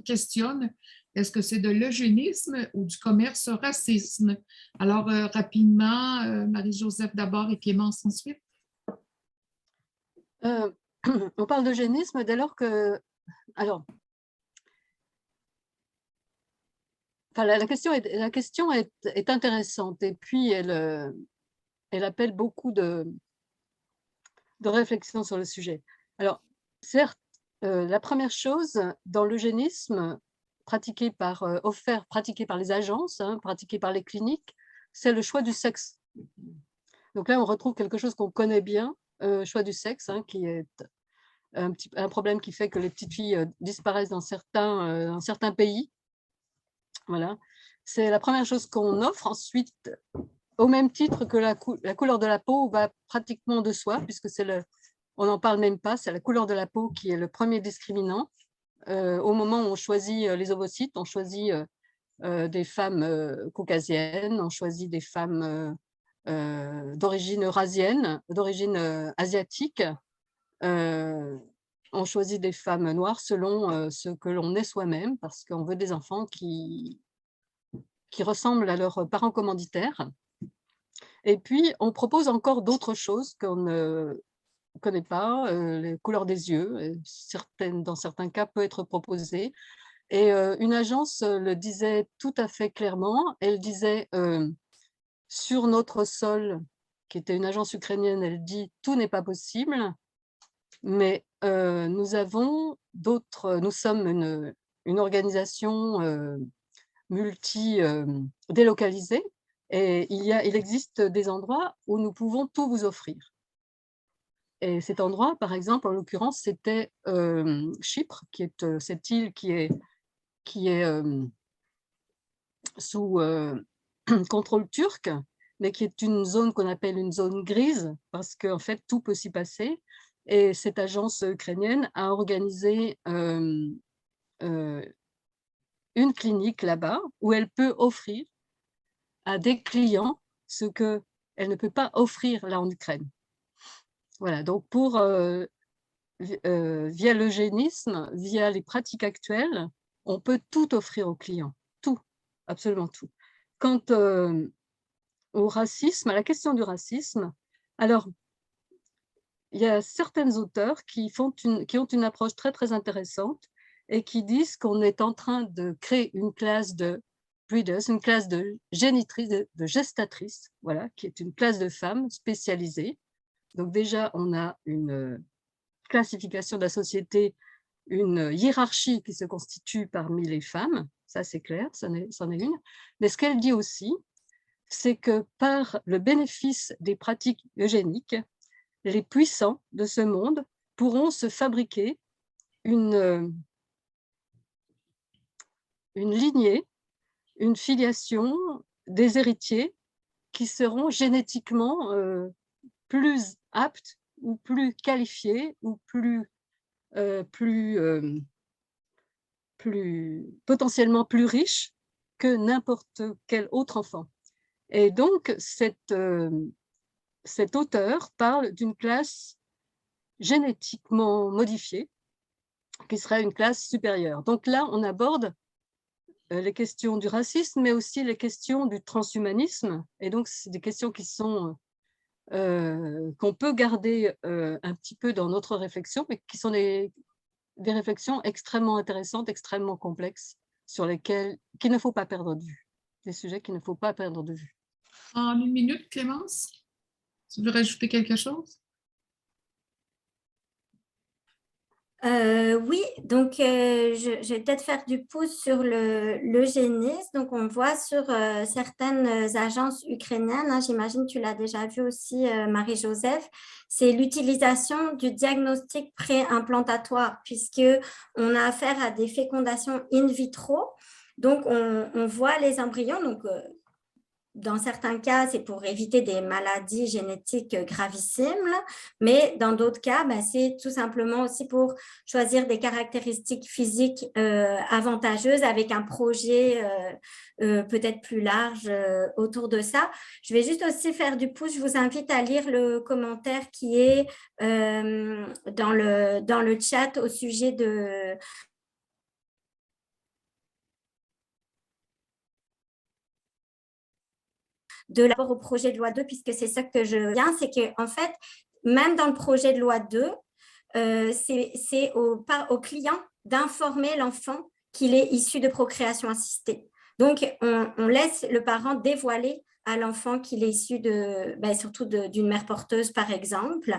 questionne, est-ce que c'est de l'eugénisme ou du commerce au racisme? Alors, rapidement, Marie-Joseph d'abord et Clémence ensuite. On parle d'eugénisme dès lors que... Alors, la question est intéressante et puis elle appelle beaucoup de réflexion sur le sujet. Alors, certes, la première chose, dans l'eugénisme pratiqué par les agences, pratiqué par les cliniques, c'est le choix du sexe. Donc là, on retrouve quelque chose qu'on connaît bien, choix du sexe, qui est un problème qui fait que les petites filles disparaissent dans certains pays. Voilà. C'est la première chose qu'on offre. Ensuite, au même titre que la couleur de la peau va pratiquement de soi, puisque on n'en parle même pas, c'est la couleur de la peau qui est le premier discriminant. Au moment où on choisit les ovocytes, on choisit des femmes caucasiennes, on choisit des femmes d'origine eurasienne, d'origine asiatique, on choisit des femmes noires selon ce que l'on est soi-même, parce qu'on veut des enfants qui ressemblent à leurs parents commanditaires. Et puis, on propose encore d'autres choses qu'on ne connaît pas, les couleurs des yeux, dans certains cas, peut être proposée. Et une agence le disait tout à fait clairement, elle disait sur notre sol, qui était une agence ukrainienne, elle dit « tout n'est pas possible », mais nous sommes une organisation multi-délocalisée, et il existe des endroits où nous pouvons tout vous offrir. Et cet endroit, par exemple, en l'occurrence, c'était Chypre, qui est cette île qui est sous contrôle turc, mais qui est une zone qu'on appelle une zone grise, parce qu'en fait, tout peut s'y passer. Et cette agence ukrainienne a organisé une clinique là-bas où elle peut offrir à des clients ce qu'elle ne peut pas offrir là en Ukraine. Voilà, donc via l'eugénisme, via les pratiques actuelles, on peut tout offrir aux clients, tout, absolument tout. Quant au racisme, à la question du racisme, alors, il y a certains auteurs qui ont une approche très, très intéressante et qui disent qu'on est en train de créer une classe de breeders, une classe de génitrices, de gestatrices, voilà, qui est une classe de femmes spécialisées. Donc déjà, on a une classification de la société, une hiérarchie qui se constitue parmi les femmes, ça c'est clair, c'en est une. Mais ce qu'elle dit aussi, c'est que par le bénéfice des pratiques eugéniques, les puissants de ce monde pourront se fabriquer une lignée, une filiation, des héritiers qui seront génétiquement plus aptes ou plus qualifiés ou potentiellement plus riches que n'importe quel autre enfant. Et donc, cet auteur parle d'une classe génétiquement modifiée qui serait une classe supérieure. Donc là, on aborde les questions du racisme, mais aussi les questions du transhumanisme. Et donc, c'est des questions qui sont qu'on peut garder un petit peu dans notre réflexion, mais qui sont des réflexions extrêmement intéressantes, extrêmement complexes, sur lesquelles qu'il ne faut pas perdre de vue. Des sujets qu'il ne faut pas perdre de vue. En une minute, Clémence, tu veux rajouter quelque chose? Oui, donc je vais peut-être faire du pouce sur l'eugénisme. Donc, on voit sur certaines agences ukrainiennes, hein, j'imagine que tu l'as déjà vu aussi, Marie-Joseph, c'est l'utilisation du diagnostic pré-implantatoire, puisqu'on a affaire à des fécondations in vitro. Donc, on voit les embryons. Donc, dans certains cas, c'est pour éviter des maladies génétiques gravissimes, mais dans d'autres cas, c'est tout simplement aussi pour choisir des caractéristiques physiques avantageuses avec un projet peut-être plus large autour de ça. Je vais juste aussi faire du pouce. Je vous invite à lire le commentaire qui est dans le chat au sujet de rapport au projet de loi 2, puisque c'est ça que je viens, c'est qu'en fait, même dans le projet de loi 2, c'est au client d'informer l'enfant qu'il est issu de procréation assistée. Donc, on laisse le parent dévoiler à l'enfant qu'il est issu surtout d'une mère porteuse, par exemple.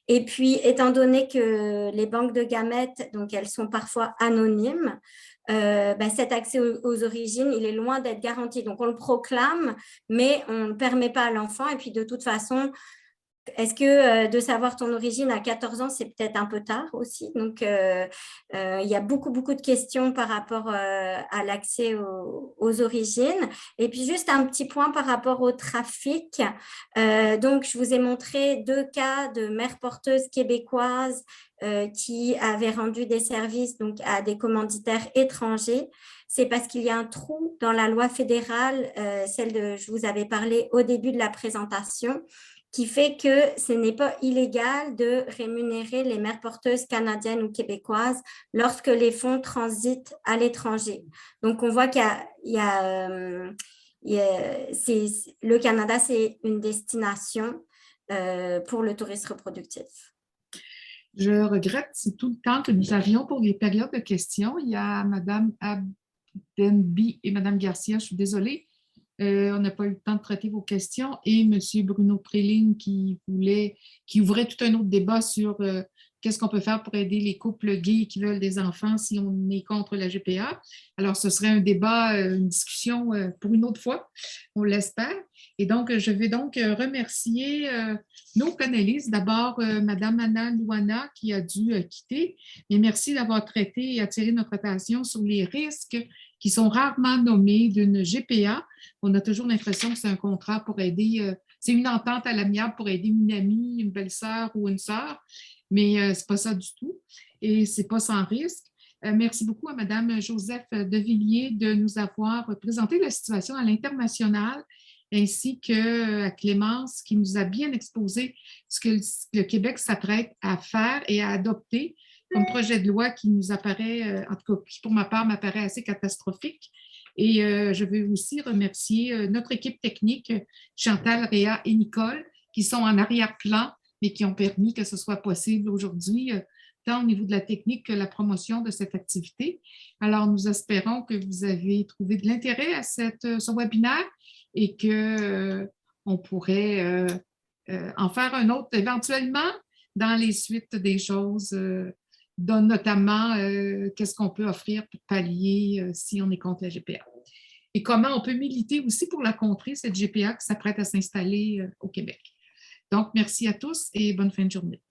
Et puis, étant donné que les banques de gamètes, donc elles sont parfois anonymes, cet accès aux origines, il est loin d'être garanti. Donc, on le proclame, mais on ne permet pas à l'enfant. Et puis, de toute façon, est-ce que de savoir ton origine à 14 ans, c'est peut-être un peu tard aussi? Donc, il y a beaucoup de questions par rapport à l'accès aux origines. Et puis, juste un petit point par rapport au trafic. Donc, je vous ai montré 2 cas de mères porteuses québécoises qui avaient rendu des services donc, à des commanditaires étrangers. C'est parce qu'il y a un trou dans la loi fédérale, je vous avais parlé au début de la présentation, qui fait que ce n'est pas illégal de rémunérer les mères porteuses canadiennes ou québécoises lorsque les fonds transitent à l'étranger. Donc, on voit le Canada, c'est une destination pour le tourisme reproductif. Je regrette, c'est tout le temps que nous avions pour les périodes de questions. Il y a Mme Abdenbi et Mme Garcia, je suis désolée. On n'a pas eu le temps de traiter vos questions, et M. Bruno Préline qui ouvrait tout un autre débat sur qu'est-ce qu'on peut faire pour aider les couples gays qui veulent des enfants si on est contre la GPA. Alors, ce serait un débat, une discussion pour une autre fois, on l'espère. Et donc, je vais donc remercier nos panélistes. D'abord, Mme Anna Louana qui a dû quitter. Et merci d'avoir traité et attiré notre attention sur les risques qui sont rarement nommés d'une GPA. On a toujours l'impression que c'est un contrat pour aider, c'est une entente à l'amiable pour aider une amie, une belle-sœur ou une sœur, mais ce n'est pas ça du tout et ce n'est pas sans risque. Merci beaucoup à Mme Joseph Devilliers de nous avoir présenté la situation à l'international, ainsi qu'à Clémence qui nous a bien exposé ce que le Québec s'apprête à faire et à adopter comme projet de loi qui nous apparaît, en tout cas qui pour ma part m'apparaît assez catastrophique. Et je veux aussi remercier notre équipe technique, Chantal, Réa et Nicole, qui sont en arrière-plan, mais qui ont permis que ce soit possible aujourd'hui, tant au niveau de la technique que la promotion de cette activité. Alors, nous espérons que vous avez trouvé de l'intérêt à ce webinaire et qu'on pourrait en faire un autre éventuellement dans les suites des choses, notamment qu'est-ce qu'on peut offrir pour pallier si on est contre la GPA. Et comment on peut militer aussi pour la contrer, cette GPA qui s'apprête à s'installer au Québec. Donc, merci à tous et bonne fin de journée.